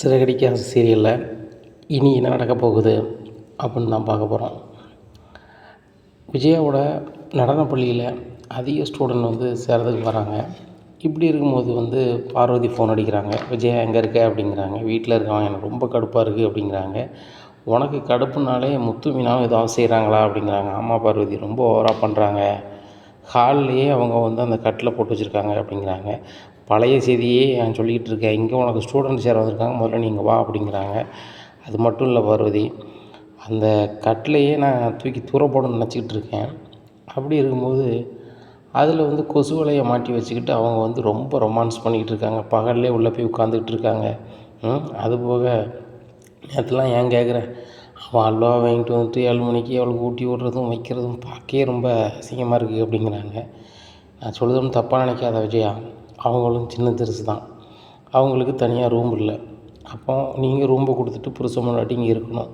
சிறகடிக்க ஆசை சீரியலில் இனி என்ன நடக்கப் போகுது அப்படின்னு நான் பார்க்க போகிறோம். விஜயாவோட நடனப் பள்ளியில் அதிக ஸ்டூடெண்ட் சேர்றதுக்கு வராங்க. இப்படி இருக்கும்போது பார்வதி ஃபோன் அடிக்கிறாங்க. விஜயா எங்கே இருக்க அப்படிங்கிறாங்க. வீட்டில் இருக்கான், எனக்கு ரொம்ப கடுப்பாக இருக்குது அப்படிங்கிறாங்க. உனக்கு கடுப்புனாலே முத்து மீனாவும் ஏதாவது செய்கிறாங்களா அப்படிங்கிறாங்க. ஆமாம் பார்வதி, ரொம்ப ஓவராக பண்ணுறாங்க. ஹால்லேயே அவங்க அந்த கட்டில் போட்டு வச்சுருக்காங்க அப்படிங்கிறாங்க. பழைய செய்தியே நான் சொல்லிக்கிட்டு இருக்கேன், இங்கே உனக்கு ஸ்டூடெண்ட் சேர வந்திருக்காங்க, முதல்ல நீங்கள் வா அப்படிங்கிறாங்க. அது மட்டும் இல்லை பார்வதி, அந்த கட்டிலையே நான் தூக்கி தூர போடணும்னு நினச்சிக்கிட்டு இருக்கேன். அப்படி இருக்கும்போது அதில் கொசு வலையை மாட்டி வச்சுக்கிட்டு அவங்க ரொம்ப ரொமான்ஸ் பண்ணிக்கிட்டு இருக்காங்க. பகல்லே உள்ளே போய் உட்காந்துக்கிட்டு இருக்காங்க. அதுபோக நேற்றுலாம் ஏன் கேட்குறேன், அவள் அல்வா வாங்கிட்டு 7 மணிக்கு அவளுக்கு ஊட்டி விடுறதும் வைக்கிறதும் பார்க்கவே ரொம்ப அசிங்கமாக இருக்குது அப்படிங்கிறாங்க. நான் சொல்லுதுன்னு தப்பாக நினைக்காத விஜயா, அவங்களும் சின்ன திருசு தான், அவங்களுக்கு தனியாக ரூம் இல்லை. அப்போ நீங்கள் ரூம்பை கொடுத்துட்டு புருஷன் முன்னாடி இங்கே இருக்கணும்.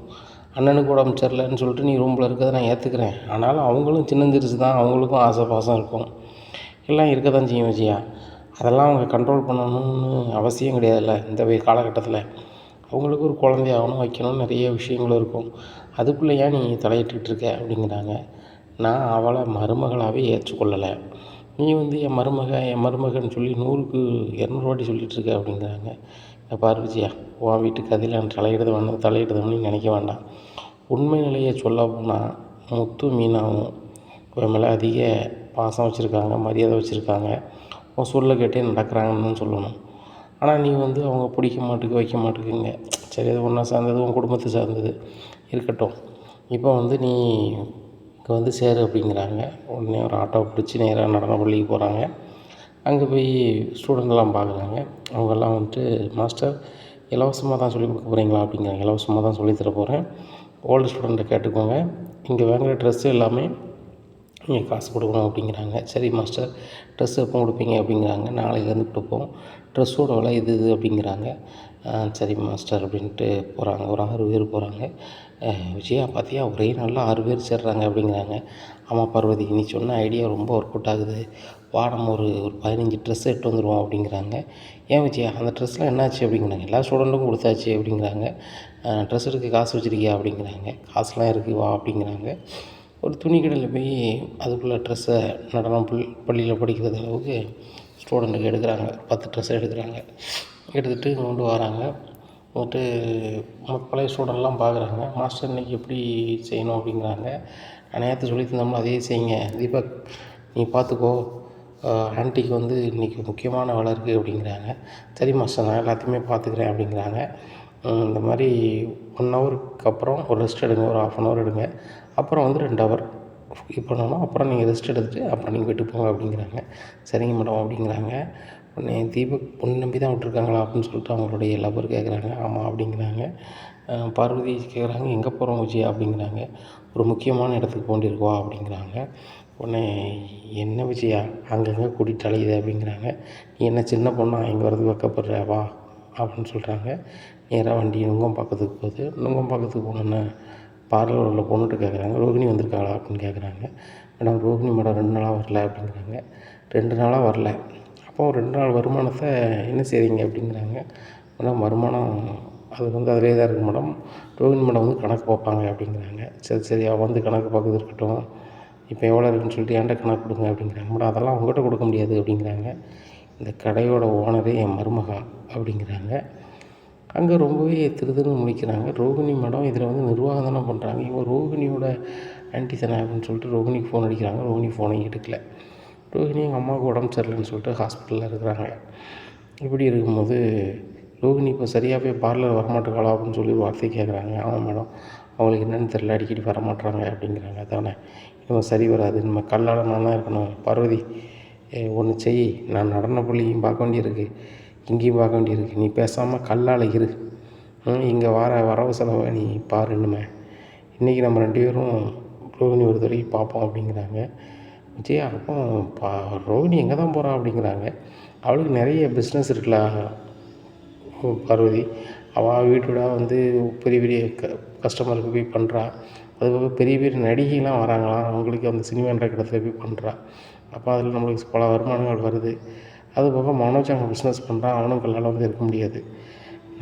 அண்ணனுக்கு உடம்பு சரியில்லைன்னு சொல்லிட்டு நீ ரூமில் இருக்கிறத நான் ஏற்றுக்கிறேன். ஆனாலும் அவங்களும் சின்ன திருசு தான், அவங்களுக்கும் ஆசை பாசம் இருக்கும், எல்லாம் இருக்க தான் செய்யும் விஜயா. அதெல்லாம் அவங்க கண்ட்ரோல் பண்ணணும்னு அவசியம் கிடையாதுல்ல. இந்த காலகட்டத்தில் அவங்களுக்கு ஒரு குழந்தை ஆகணும், வைக்கணும்னு நிறைய விஷயங்கள் இருக்கும். அதுக்குள்ளே ஏன் நீ தலையிட்டுக்கிட்டு இருக்க அப்படிங்கிறாங்க. நான் அவளை மருமகளாகவே ஏற்றுக்கொள்ளலை. நீ என் மருமகன்னு சொல்லி 100க்கு 200 வாட்டி சொல்லிகிட்ருக்க அப்படிங்கிறாங்க. பாரு விஜயா, உன் வீட்டு கதையில் நான் தலையிடுதோம்னு நினைக்க வேண்டாம். உண்மை நிலையை சொல்ல போனால் முத்து மீனாவும் உன் மேலே அதிக பாசம் வச்சுருக்காங்க, மரியாதை வச்சுருக்காங்க, உன் சொல்ல கேட்டே நடக்கிறாங்கன்னு சொல்லணும். ஆனால் நீ அவங்க பிடிக்க மாட்டுக்கு வைக்க மாட்டுக்குங்க. சரி, அது ஒன்றா சார்ந்தது, உன் குடும்பத்தை சார்ந்தது இருக்கட்டும். இப்போ நீ இங்கே சேரு அப்படிங்கிறாங்க. உடனே ஒரு ஆட்டோ பிடிச்சி நேராக நடன பள்ளிக்கு போகிறாங்க. அங்கே போய் ஸ்டூடெண்ட்லாம் பார்க்குறாங்க. அவங்கெல்லாம் மாஸ்டர் இலவசமாக தான் சொல்லிக் கொடுக்க போகிறீங்களா அப்படிங்கிறாங்க. இலவசமாக தான் சொல்லித்தர போகிறேன், ஓல்டு ஸ்டூடெண்ட்டை கேட்டுக்கோங்க, இங்கே வாங்குகிற ட்ரெஸ்ஸு எல்லாமே நீங்கள் காசு கொடுக்கணும் அப்படிங்கிறாங்க. சரி மாஸ்டர், ட்ரெஸ் எப்போ கொடுப்பீங்க அப்படிங்கிறாங்க. நாளைக்கு கொடுப்போம், ட்ரெஸ்ஸோட விலை இது அப்படிங்கிறாங்க. சரி மாஸ்டர் அப்படின்ட்டு போகிறாங்க. ஒரு 6 பேர் போகிறாங்க. விஜயா பார்த்தியா, ஒரே நாளில் 6 பேர் சேர்றாங்க அப்படிங்கிறாங்க. ஆமாம் பார்வதி, நீ சொன்ன ஐடியா ரொம்ப ஒர்க் அவுட் ஆகுது, வா நம்ம ஒரு 15 ட்ரெஸ் எடுத்து வந்துடுவோம் அப்படிங்கிறாங்க. ஏன் விஜயா, அந்த ட்ரெஸ்லாம் என்னாச்சு அப்படிங்கிறாங்க. எல்லா ஸ்டூடெண்ட்டுக்கும் கொடுத்தாச்சு அப்படிங்கிறாங்க. ட்ரெஸ் எடுக்க காசு வச்சுருக்கியா அப்படிங்கிறாங்க. காசுலாம் இருக்குது, வா அப்படிங்கிறாங்க. ஒரு துணி கடையில் போய் அதுக்குள்ளே ட்ரெஸ்ஸை நடனம் பள்ளியில் படிக்கிறது அளவுக்கு ஸ்டூடெண்ட்டுக்கு எடுக்கிறாங்க. 10 ட்ரெஸ்ஸை எடுக்கிறாங்க. எடுத்துகிட்டு கொண்டு வராங்க. பழைய ஸ்டூடெண்ட்லாம் பார்க்குறாங்க. மாஸ்டர் இன்றைக்கி எப்படி செய்யணும் அப்படிங்கிறாங்க. நான் நேற்று சொல்லி தந்தோம்னா அதே செய்யுங்க தீபக், நீ பார்த்துக்கோ, ஆன்ட்டிக்கு இன்றைக்கி முக்கியமான வேலை இருக்குது அப்படிங்கிறாங்க. சரி மாஸ்டர், நான் எல்லாத்தையுமே பார்த்துக்கிறேன் அப்படிங்கிறாங்க. இந்த மாதிரி 1 ஹவருக்கு அப்புறம் ஒரு ரெஸ்ட் எடுங்க, ஒரு 1/2 hour எடுங்க, அப்புறம் 2 ஹவர் பண்ணணும், அப்புறம் நீங்கள் ரெஸ்ட் எடுத்துகிட்டு அப்புறம் நீங்கள் வீட்டுக்கு போங்க அப்படிங்கிறாங்க. சரிங்க மேடம் அப்படிங்கிறாங்க. உடனே தீபக் பொண்ணு நம்பி தான் விட்டுருக்காங்களா அப்படின்னு சொல்லிட்டு அவங்களுடைய லவர் கேட்குறாங்க. ஆமாம் அப்படிங்கிறாங்க. பார்வதி கேட்குறாங்க, எங்கே போகிறோம் விஜயா அப்படிங்கிறாங்க. ஒரு முக்கியமான இடத்துக்கு போண்டிருக்குவா அப்படிங்கிறாங்க. உடனே என்ன விஜயா அங்கங்கே கூட்டிகிட்டு அலையுது அப்படிங்கிறாங்க. நீ என்ன சின்ன பொண்ணா இங்கே வரதுக்கு வைக்கப்படுற, வா அப்படின்னு சொல்கிறாங்க. நேராக வண்டி நுங்கம்பாக்கத்துக்கு போகுது. நுங்கம்பாக்கத்துக்கு போனோன்னே பார்லர் உள்ள பொண்ணுகிட்ட கேட்குறாங்க, ரோகிணி வந்திருக்காங்களா அப்படின்னு கேட்குறாங்க. மேடம், ரோகிணி மேடம் 2 நாளாக வரல அப்படிங்கிறாங்க. 2 நாளாக வரல, அப்போ 2 நாள் வருமானத்தை என்ன செய்கிறீங்க அப்படிங்கிறாங்க. மேடம், வருமானம் அது அதிலே தான் இருக்குது மேடம், ரோகிணி மேடம் கணக்கு பார்ப்பாங்க அப்படிங்கிறாங்க. சரி சரி, அவள் கணக்கு பார்க்குறது இருக்கட்டும், இப்போ எவ்வளோ இருக்குன்னு சொல்லிட்டு என்கிட்ட கணக்கு கொடுங்க அப்படிங்கிறாங்க. மேடம், அதெல்லாம் உங்கள்கிட்ட கொடுக்க முடியாது அப்படிங்கிறாங்க. இந்த கடையோட ஓனரே என் மருமகா அப்படிங்கிறாங்க. அங்கே ரொம்பவே திருதுன்னு முடிக்கிறாங்க. ரோகிணி மேடம் இதில் நிர்வாகம் தானே பண்ணுறாங்க, இவங்க ரோகிணியோட ஆன்ட்டி தானே அப்படின்னு சொல்லிட்டு ரோகிணிக்கு ஃபோன் அடிக்கிறாங்க. ரோகிணி ஃபோனை எடுக்கல. ரோகிணி எங்கள் அம்மாவுக்கு உடம்பு சரியில்லைன்னு சொல்லிட்டு ஹாஸ்பிட்டலில் இருக்கிறாங்க. இப்படி இருக்கும்போது ரோகிணி இப்போ சரியாக போய் பார்லர் வரமாட்டேங்களா அப்படின்னு சொல்லி ஒரு வார்த்தை கேட்குறாங்க. ஆமாம் மேடம், அவங்களுக்கு என்னென்னு தெரியல, அடிக்கடி வரமாட்டுறாங்க அப்படிங்கிறாங்க. தானே இவங்க சரி வராது, நம்ம கல்லால் நான் தான் இருக்கணும். பார்வதி, ஒன்று செய், நான் நடன பள்ளியும் பார்க்க வேண்டியிருக்கு, இங்கேயும் பார்க்க வேண்டியிருக்கு, நீ பேசாமல் கல்லால் இரு, இங்கே வரவு செலவை நீ பாரு, இன்றைக்கி நம்ம 2 பேரும் ரோகிணி ஒரு தடவை பார்ப்போம் அப்படிங்கிறாங்க. விஜயா, அப்போ ரோகிணி எங்கே தான் போகிறா அப்படிங்கிறாங்க. அவளுக்கு நிறைய பிஸ்னஸ் இருக்குல்ல பார்வதி, அவள் வீட்டோட பெரிய பெரிய கஸ்டமருக்கு போய் பண்ணுறா. அதுபோக பெரிய பெரிய நடிகைலாம் வராங்களாம், அவங்களுக்கு சினிமான்ற இடத்துல போய் பண்ணுறா. அப்போ அதில் நம்மளுக்கு பல வருமானங்கள் வருது. அதுபோக மனோஜ் அங்கே பிஸ்னஸ் பண்ணுறான், அவனும் கல்லால் இருக்க முடியாது.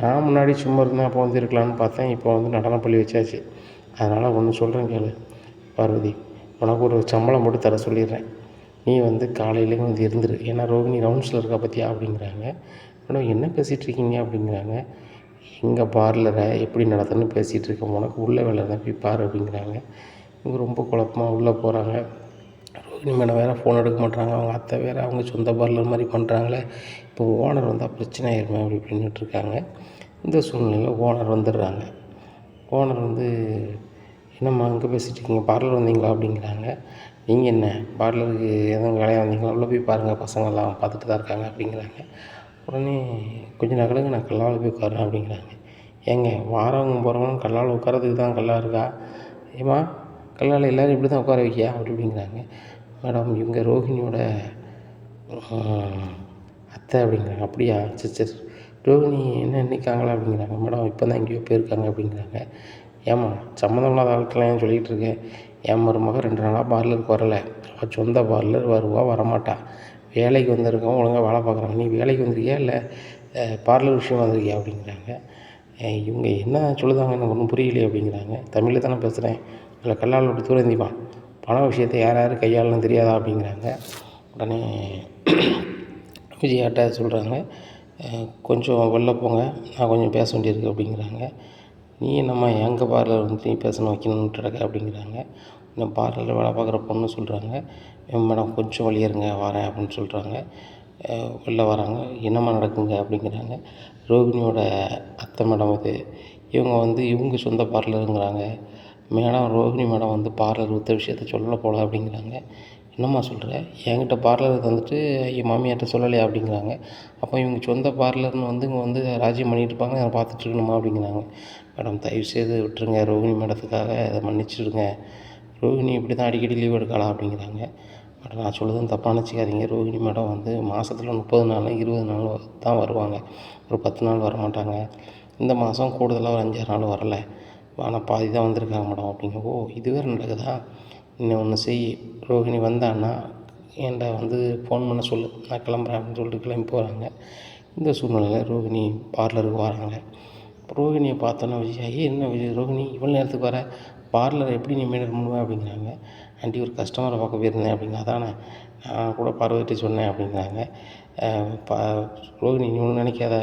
நான் முன்னாடி சும்மா இருந்தேன், அப்போ வந்து இருக்கலாம்னு பார்த்தேன். இப்போ வந்து நடனப்பள்ளி வச்சாச்சு. அதனால் ஒன்று சொல்கிறேன் கேளு பார்வதி, உனக்கு ஒரு சம்பளம் போட்டு தர சொல்லிடுறேன். நீ வந்து காலையிலேயே வந்து இருந்துரு. ஏன்னா ரோகிணி ரவுண்ட்ஸில் இருக்கா பார்த்தியா அப்படிங்கிறாங்க. மேடம் என்ன பேசிகிட்ருக்கீங்க அப்படிங்கிறாங்க. எங்கள் பார்லரை எப்படி நடத்தணும்னு பேசிகிட்டு இருக்கேன், உனக்கு உள்ள வேலை தான் போய் பாரு அப்படிங்கிறாங்க. இவங்க ரொம்ப குழப்பமாக உள்ளே போகிறாங்க. ரோகிணி மேடம் வேறு ஃபோன் எடுக்க மாட்றாங்க. அவங்க அத்தை வேறு அவங்க சொந்த பார்லர் மாதிரி பண்ணுறாங்களே, இப்போ ஓனர் வந்தால் பிரச்சனை ஆயிருமே அப்படி இப்படின்னுட்டு இருக்காங்க. இந்த சூழ்நிலையில் ஓனர் வந்துடுறாங்க. ஓனர் வந்து, என்னம்மா அங்கே பேசிகிட்ருக்கீங்க, பார்லர் வந்தீங்களா அப்படிங்கிறாங்க. நீங்கள் என்ன பார்லருக்கு எதுவும் வேலையாக வந்தீங்களா, உள்ளே போய் பாருங்கள், பசங்கள்லாம் பார்த்துட்டு தான் இருக்காங்க அப்படிங்கிறாங்க. உடனே கொஞ்சம் நகலுங்க, நான் கல்லால் போய் உட்கார்றேன் அப்படிங்கிறாங்க. ஏங்க வாரவங்க போகிறவங்க கல்லால் உட்காரதுக்கு தான் கல்லா இருக்கா? ஏம்மா கல்லால் எல்லோரும் இப்படி தான் உட்கார வைக்கியா அப்படி இப்படிங்கிறாங்க. மேடம் இவங்க ரோஹிணியோட அத்தை அப்படிங்கிறாங்க. அப்படியா, சரி சரி. ரோஹிணி என்ன நிற்காங்களா அப்படிங்கிறாங்க. மேடம் இப்போ தான் எங்கேயோ போயிருக்காங்க அப்படிங்கிறாங்க. ஏம்மா சம்மந்தம் இல்லாத ஆட்கள்லாம் ஏன் சொல்லிகிட்டு இருக்கேன். என் மருமக 2 நாளாக பார்லருக்கு வரலை. அவள் சொந்த பார்லர் வருவா வரமாட்டா. வேலைக்கு வந்திருக்கவன் ஒழுங்காக வேலை பார்க்குறாங்க. நீ வேலைக்கு வந்திருக்கியா இல்லை பார்லர் விஷயம் வந்திருக்கியா அப்படிங்கிறாங்க. இவங்க என்ன சொல்லுதாங்க எனக்கு ஒன்றும் புரியலையே அப்படிங்கிறாங்க. தமிழில் தானே பேசுகிறேன், இல்லை கல்லால் விட்டு தூரம் எந்திப்பான், பண விஷயத்தை யார் யார் கையாளணும் தெரியாதா அப்படிங்கிறாங்க. உடனே விஜயாட்ட சொல்கிறாங்க, கொஞ்சம் வெளில போங்க, நான் கொஞ்சம் பேச வேண்டியிருக்கு அப்படிங்கிறாங்க. நீ என்னம்மா எங்கள் பார்லர் வந்து நீ பேசணும் வைக்கணுன்ட்டு கிடக்க அப்படிங்கிறாங்க. இன்னும் பார்லரில் வேலை பார்க்குற பொண்ணு சொல்கிறாங்க, மேடம் கொஞ்சம் வெளியே இருங்க வரேன் அப்படின்னு சொல்கிறாங்க. வெளில வராங்க. என்னம்மா நடக்குங்க அப்படிங்கிறாங்க. ரோகிணியோட அத்தை மேடம் இது, இவங்க வந்து இவங்க சொந்த பார்லருங்கிறாங்க. மேடம் ரோகிணி மேடம் வந்து பார்லர் விற்ற விஷயத்த சொல்ல போல அப்படிங்கிறாங்க. என்னம்மா சொல்கிற, என்கிட்ட பார்லர் தந்துட்டு என் மாமியார்கிட்ட சொல்லலையா அப்படிங்கிறாங்க. அப்போ இவங்க சொந்த பார்லர்னு வந்து இங்கே வந்து ராஜ்யம் பண்ணிகிட்டு இருப்பாங்க, அதை பார்த்துட்ருக்கணுமா அப்படிங்கிறாங்க. மேடம் தயவுசெய்து விட்டுருங்க, ரோகிணி மேடத்துக்காக அதை மன்னிச்சிடுங்க. ரோகிணி இப்படி தான் அடிக்கடி லீவ் எடுக்காளா அப்படிங்கிறாங்க. மேடம் நான் சொல்லுறதும் தப்பாக நினச்சிக்காதீங்க. ரோகிணி மேடம் வந்து மாதத்துல 30 நாள் 20 நாள் தான் வருவாங்க, ஒரு 10 நாள் வரமாட்டாங்க. இந்த மாதம் கூடுதலாக ஒரு 5-6 நாள் வரலை, ஆனால் பாதி தான் வந்திருக்காங்க மேடம் அப்படிங்க. ஓ இது வேறு நடக்குதா. இன்னும் ஒன்று செய், ரோகிணி வந்தான்னா என்கிட்ட வந்து ஃபோன் பண்ண சொல்லு, நான் கிளம்புறேன் அப்படின்னு சொல்லிட்டு கிளம்பி போகிறாங்க. இந்த சூழ்நிலையில் ரோகிணி பார்லருக்கு வராங்க. ரோகிணியை பார்த்தோன்னா விஜயா, என்ன விஜய் ரோகிணி இவ்வளோ நேரத்துக்கு வர, பார்லரை எப்படி நீ மெயின்டைன் பண்ணுவேன் அப்படிங்கிறாங்க. ஆண்டி ஒரு கஸ்டமரை பார்க்க போயிருந்தேன் அப்படிங்க. அதானே நான் கூட பார்வதிட்ட சொன்னேன் அப்படிங்கிறாங்க. ரோகிணி நீ ஒன்றும் நினைக்காத,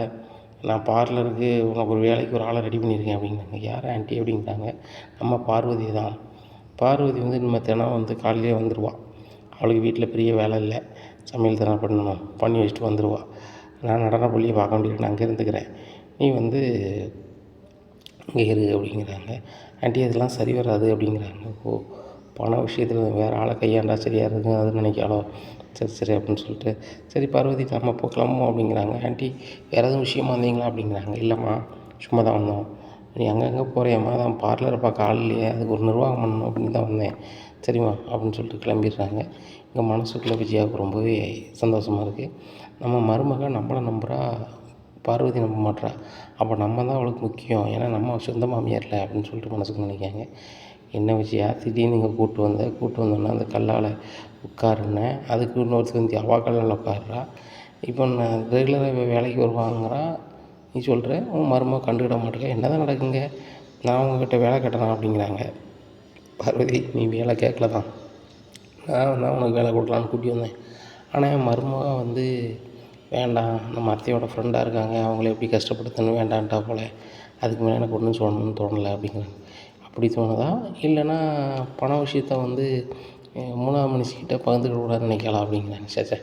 நான் பார்லருக்கு உனக்கு ஒரு வேலைக்கு ஒரு ஆளை ரெடி பண்ணியிருக்கேன் அப்படிங்கிறாங்க. யார் ஆண்டி அப்படிங்கிறாங்க. நம்ம பார்வதி தான். பார்வதி வந்து நம்ம தினம் வந்து காலையிலே வந்துடுவாள். அவளுக்கு வீட்டில் பெரிய வேலை இல்லை, சமையல் தானே பண்ணணும், பண்ணி வச்சுட்டு வந்துடுவாள். நான் நடனப்பள்ளியை பார்க்க முடியல, நான் அங்கே இருந்துக்கிறேன், நீ வந்து இங்கே இரு அப்படிங்கிறாங்க. ஆண்டி அதெல்லாம் சரி வராது அப்படிங்கிறாங்க. ஓ பண விஷயத்தில் வேறு ஆளை கையாண்டா சரியாக இருக்குங்க அதுன்னு நினைக்காளோ, சரி சரி அப்படின்னு சொல்லிட்டு, சரி பார்வதி நம்ம இப்போ கிளம்புவோம் அப்படிங்கிறாங்க. ஆண்டி வேறு எதுவும் விஷயமா வந்தீங்களா அப்படிங்கிறாங்க. இல்லைம்மா சும்மா தான் வந்தோம். நீ அங்கங்கே போகிறேம்மா, தான் பார்லரை பார்க்க ஆள் இல்லையே, அதுக்கு ஒரு நிர்வாகம் பண்ணணும் அப்படின்னு தான் வந்தேன். சரிம்மா அப்படின்னு சொல்லிட்டு கிளம்பிடுறாங்க. இங்கே மனசுக்குள்ளே விஜயாவுக்கு ரொம்பவே சந்தோஷமாக இருக்குது. நம்ம மருமக நம்மளை நம்புகிறா, பார்வதி நம்ப மாட்றா. அப்போ நம்ம தான் அவளுக்கு முக்கியம், ஏன்னா நம்ம சொந்த மாமியார்ல அப்படின்னு சொல்லிட்டு மனசுக்கு நினைக்காங்க. என்ன விஜயா திடீர்னு இங்கே கூப்பிட்டு வந்தோன்னே அந்த கல்லால் உட்காருன்னேன், அதுக்கு இன்னொருத்தர் வந்து அவள் கல்லால் உட்காருறா. இப்போ நான் ரெகுலராக வேலைக்கு வருவாங்கிறான், நீ சொல்கிற உன் மருமக கண்டுக்கிட மாட்டேங்க, என்ன தான் நடக்குங்க, நான் உங்ககிட்ட வேலை கட்டணும் அப்படிங்கிறாங்க. பார்வதி நீ வேலை கேட்கல தான், நான் தான் உனக்கு வேலை கொடுக்கலான்னு கூட்டி வந்தேன். ஆனால் என் மருமக வந்து வேண்டாம், நம்ம அத்தையோட ஃப்ரெண்டாக இருக்காங்க, அவங்கள எப்படி கஷ்டப்படுத்தணும் வேண்டான்ட்டா போல், அதுக்கு மேலே எனக்கு ஒன்றும் சொல்லணும்னு தோணலை அப்படிங்கிறாங்க. அப்படி தோணுதா, இல்லைன்னா பண விஷயத்த வந்து 3ஆம் மனுஷிக்கிட்ட பகிர்ந்துக்க கூடாதுன்னு நினைக்கலாம் அப்படிங்கிறாங்க. சே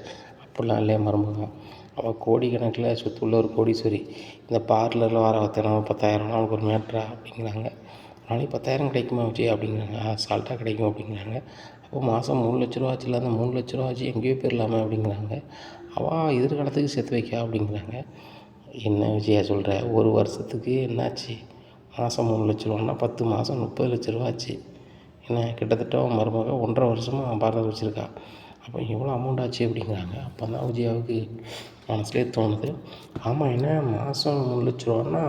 அப்படிலாம் இல்லையா மருமகன், அவள் கோடிக்கணக்கில் சொத்து உள்ள ஒரு கோடீஸ்வரி, இந்த பார்லரில் வர தினம் 10,000 அவனுக்கு ஒரு மேட்ரா அப்படிங்கிறாங்க. நாளைக்கு 10,000 கிடைக்குமா விஜய் அப்படிங்கிறாங்க. சால்ட்டாக கிடைக்கும் அப்படிங்கிறாங்க. அப்போ மாதம் 3 லட்ச ரூபா ஆச்சுல, அந்த 3 லட்ச ரூபா ஆச்சு எங்கேயோ போயிடலாமா அப்படிங்கிறாங்க. அவள் எதிர்காலத்துக்கு சேர்த்து வைக்கா அப்படிங்கிறாங்க. என்ன விஜயா சொல்கிற, ஒரு வருஷத்துக்கு என்னாச்சு, மாதம் 3 லட்ச ரூபான்னா 10 மாதம் 30 லட்ச ரூபா ஆச்சு. என்ன கிட்டத்தட்ட அவன் மருமக 1.5 வருஷமாக அவன் பார்லர் வச்சுருக்கா. அப்போ எவ்வளோ அமௌண்ட் ஆச்சு அப்படிங்கிறாங்க. அப்போ தான் விஜயாவுக்கு மனசுலேயே தோணுது, ஆமாம் என்ன மாதம் 3 லட்ச ரூபான்னா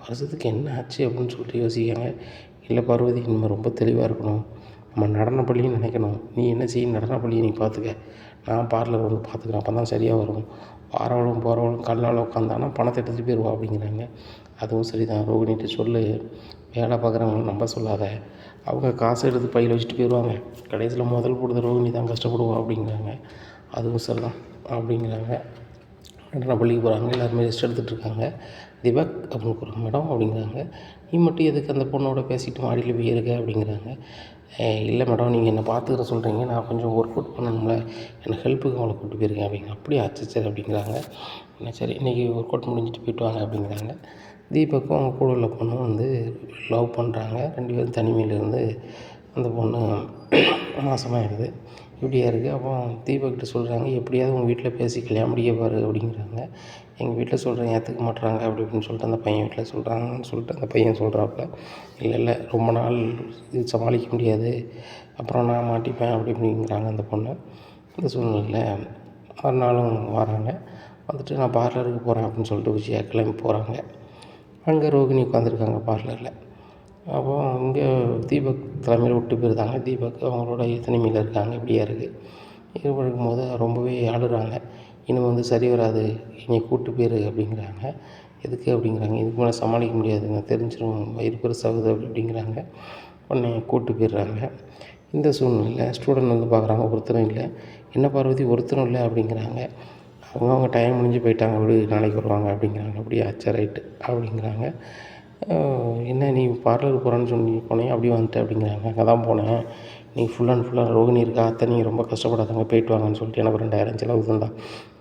வருஷத்துக்கு என்ன ஆச்சு அப்படின்னு சொல்லிட்டு யோசிக்காங்க. இல்லை பார்வதி நம்ம ரொம்ப தெளிவாக இருக்கணும், நம்ம நடனப்பள்ளின்னு நினைக்கணும், நீ என்ன செய்ய நடனப்பள்ளியை நீ பார்த்துக்க, நான் பார்லர் வந்து பார்த்துக்கிறேன், அப்போ தான் சரியாக வரும், வாரவளும் போகிறவளும் கல்லால் உட்காந்தானா பணத்தை எடுத்துகிட்டு போயிடுவா அப்படிங்கிறாங்க. அதுவும் சரி தான், ரோகிணிகிட்ட சொல்லு, வேலை பார்க்குறவங்கள நம்ப சொல்லாத, அவங்க காசை எடுத்து பையில் வச்சுட்டு போயிடுவாங்க, கடைசியில் முதல் போடுறது ரோகிணி தான் கஷ்டப்படுவா அப்படிங்கிறாங்க. அதுவும் சரி தான் அப்படிங்கிறாங்க. பள்ளிக்கு போகிறாங்க, எல்லாருமே ரெஸ்ட் எடுத்துகிட்ருக்காங்க. தீபக் அப்படின்னு கூப்பிட்றாங்க. மேடம் அப்படிங்கிறாங்க. நீ மட்டும் எதுக்கு அந்த பொண்ணோட பேசிட்டு மாடியில் போய் இருக்க அப்படிங்கிறாங்க. இல்லை மேடம், நீங்கள் என்னை பார்த்துக்கிற சொல்கிறீங்க, நான் கொஞ்சம் ஒர்க் அவுட் பண்ணணும்ல, எனக்கு ஹெல்ப்புக்கு அவங்கள கூப்பிட்டு போயிருக்கேன் அப்படிங்க. அப்படியா, சரி அப்படிங்கிறாங்க. சரி, இன்றைக்கி ஒர்க் அவுட் முடிஞ்சிட்டு போயிட்டு வாங்க அப்படிங்கிறாங்க. தீபக்கும் அவங்க கூட உள்ள பொண்ணும் வந்து லவ் பண்ணுறாங்க. 2 பேரும் தனிமையில் இருந்து அந்த பொண்ணு மாசமாகிடுது. இப்படியா இருக்குது. அப்போ தீபக்கிட்ட சொல்கிறாங்க, எப்படியாவது உங்கள் வீட்டில் பேசி கல்யாணம் முடிக்க பாரு அப்படிங்கிறாங்க. எங்கள் வீட்டில் சொல்கிறேன், ஏற்றுக்க மாட்றாங்க அப்படி இப்படின்னு சொல்லிட்டு அந்த பையன் வீட்டில் சொல்கிறாங்கன்னு சொல்லிட்டு அந்த பையன் சொல்கிறாப்புல. இல்லை ரொம்ப நாள் இது சமாளிக்க முடியாது, அப்புறம் நான் மாட்டிப்பேன் அப்படி இப்படிங்கிறாங்க அந்த பொண்ணு. இந்த சூழ்நிலையில் மறுநாளும் வராங்க. வந்துட்டு நான் பார்லருக்கு போகிறேன் அப்படின்னு சொல்லிட்டு விஜயா கிளம்பி போகிறாங்க. அங்கே ரோகிணி உட்காந்துருக்காங்க பார்லரில். அப்போ இங்கே தீபக் தலைமையில் விட்டு போயிருந்தாங்க. தீபக் அவங்களோட தனிமையில் இருக்காங்க. இப்படியா இருக்குது. இது இருக்கும்போது ரொம்பவே அழுகிறாங்க. இனிமேல் வந்து சரி வராது, என்னை கூப்பிட்டு போயிரு அப்படிங்கிறாங்க. எதுக்கு அப்படிங்கிறாங்க. இதுக்கு மேலே சமாளிக்க முடியாதுங்க, தெரிஞ்சிடும், வயிறு பெருசாகுது அப்படி இப்படிங்கிறாங்க. உடனே கூப்பிட்டு போயிடுறாங்க. இந்த சூழ்நிலையில் ஸ்டூடெண்ட் வந்து பார்க்குறாங்க, ஒருத்தரும் இல்லை. என்ன பார்வதி, ஒருத்தரும் இல்லை அப்படிங்கிறாங்க. அவங்க டைம் முடிஞ்சு போயிட்டாங்க, விடு, நாளைக்கு வருவாங்க அப்படிங்கிறாங்க. அப்படியா, சரி ரைட்டு அப்படிங்கிறாங்க. என்ன நீ பார்லருக்கு போகிறேன்னு சொல்லி போனேன், அப்படியே வந்துட்டேன் அப்படிங்கிறாங்க. அங்கே தான் போனேன், நீ ஃபுல் அண்ட் ஃபுல்லாக ரோகிணி இருக்கா, அத்தை நீங்கள் ரொம்ப கஷ்டப்படாதவங்க, போயிட்டு வாங்கன்னு சொல்லிட்டு எனக்கு 2000 செலவு தந்தா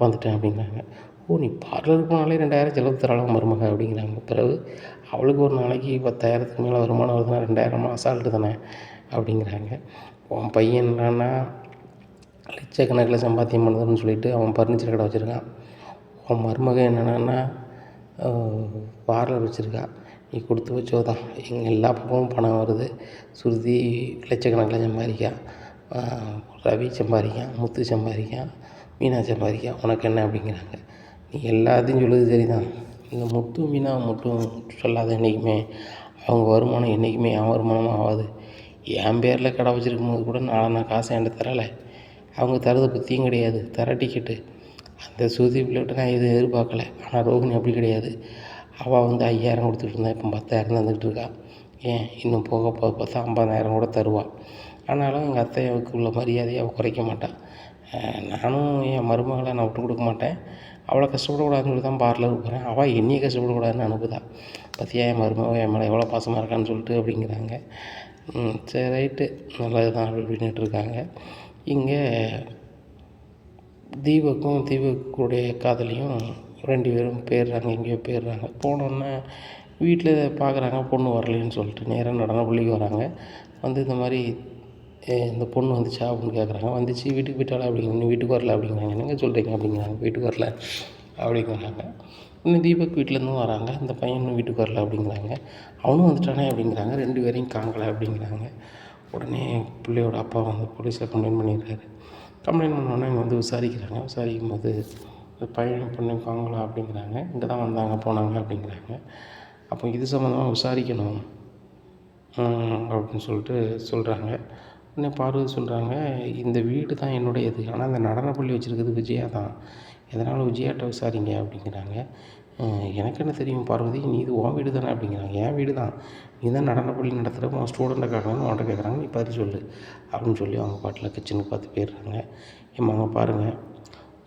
வந்துட்டேன் அப்படிங்கிறாங்க. ஓ, நீ பார்லருக்கு போனாலே 2000 செலவு தராளம் மருமக அப்படிங்கிறாங்க. பிறகு அவளுக்கு ஒரு நாளைக்கு 10,000க்கு மேலே வருமானம் வருதுன்னா 2000 அசால்ட்டு தானே அப்படிங்கிறாங்க. உன் பையன் என்னன்னா லட்சக்கணக்கில் சம்பாத்தியம் பண்ணுதுன்னு சொல்லிட்டு அவன் ஃபர்னிச்சர் கடை வச்சுருக்கான். உன் மருமக என்னென்னா பார்லர் வச்சுருக்கா. நீ கொடுத்து வச்சோ தான், எங்கள் எல்லா பக்கமும் பணம் வருது. சுருதி லட்சக்கணக்கில் சம்பாதிக்கான், ரவி சம்பாதிக்கான், முத்து சம்பாதிக்கான், மீனா சம்பாதிக்கான், உனக்கு என்ன அப்படிங்கிறாங்க. நீ எல்லாத்தையும் சொல்லுது சரி தான், இந்த முத்து மீனா மட்டும் சொல்லாத. என்றைக்குமே அவங்க வருமானம் என்றைக்குமே என் வருமானமும் ஆகாது. என் பேரில் கடை வச்சுருக்கும்போது கூட நான் காசை என்கிட்ட தரலை, அவங்க தரது பற்றியும் கிடையாது, தர டிக்கெட்டு. அந்த சுருதி பிள்ளைகிட்ட நான் எதுவும் எதிர்பார்க்கல. ஆனால் ரோகிணி அப்படி கிடையாது. அவள் வந்து 5000 கொடுத்துட்டு இருந்தா, இப்போ 10,000 தந்துக்கிட்டு இருக்கா. ஏன் இன்னும் போக பார்த்தா 50,000 கூட தருவாள். ஆனாலும் எங்கள் அத்தையாவுக்கு உள்ள மரியாதையை அவள் குறைக்க மாட்டாள். நானும் என் மருமகளை நான் விட்டு கொடுக்க மாட்டேன். அவளை கஷ்டப்படக்கூடாதுன்னு சொல்லி தான் பார்லருக்கு போகிறேன். அவள் என்னையும் கஷ்டப்படக்கூடாதுன்னு அனுப்புதா. பார்த்தியா என் மருமக என் மேலே எவ்வளோ பாசமாக இருக்கான்னு சொல்லிட்டு அப்படிங்கிறாங்க. சரி ரைட்டு, நல்லது தான் அப்படி இப்படின்னுட்டு இருக்காங்க. இங்கே தீபக்குடைய காதலியும் 2 பேரும் போயிடுறாங்க, எங்கேயோ போயிடுறாங்க. போனோன்னே வீட்டில் பார்க்குறாங்க, பொண்ணு வரலைன்னு சொல்லிட்டு நேராக நடன பள்ளிக்கு வராங்க. வந்து இந்த மாதிரி இந்த பொண்ணு வந்துச்சா அப்படின்னு கேட்குறாங்க. வந்துச்சு, வீட்டுக்கு போயிட்டாளா அப்படிங்க. இன்னும் வீட்டுக்கு வரல அப்படிங்கிறாங்க. என்னங்க சொல்கிறீங்க அப்படிங்கிறாங்க. வீட்டுக்கு வரல அப்படிங்கிறாங்க. இன்னும் தீபக் வீட்டிலேருந்தும் வராங்க. இந்த பையன் இன்னும் வீட்டுக்கு வரல அப்படிங்கிறாங்க. அவனும் வந்துட்டானே அப்படிங்கிறாங்க. 2 பேரையும் காணலை அப்படிங்கிறாங்க. உடனே பிள்ளையோட அப்பா வந்து போலீஸில் கம்ப்ளைண்ட் பண்ணிடுறாரு. கம்ப்ளைண்ட் பண்ணோன்னே இங்கே வந்து விசாரிக்கிறாங்க. விசாரிக்கும் போது பையன் பொண்ணு காங்களா அப்படிங்கிறாங்க. இங்கே தான் வந்தாங்க போனாங்க அப்படிங்கிறாங்க. அப்போ இது சம்மந்தமாக விசாரிக்கணும் அப்படின்னு சொல்லிட்டு சொல்கிறாங்க. உடனே பார்வதி சொல்கிறாங்க, இந்த வீடு தான் என்னுடையது, ஆனால் அந்த நடனப்பள்ளி வச்சுருக்குது விஜயா தான், எதனாலும் விஜயாட்ட விசாரிங்க அப்படிங்கிறாங்க. எனக்கு என்ன தெரியும் பார்வதி, நீ இது உன் வீடு தானே அப்படிங்கிறாங்க. என் வீடு தான், நீ தான் நடனப்பள்ளி நடத்துகிற, உன் ஸ்டூடெண்ட்டை கேட்குறாங்க, உன்கிட்ட கேட்குறாங்க, நீ பதில் சொல்லு அப்படின்னு சொல்லி அவங்க பாட்டில் கிச்சனுக்கு பார்த்து போயிடுறாங்க. ஏம்மாங்க பாருங்கள்,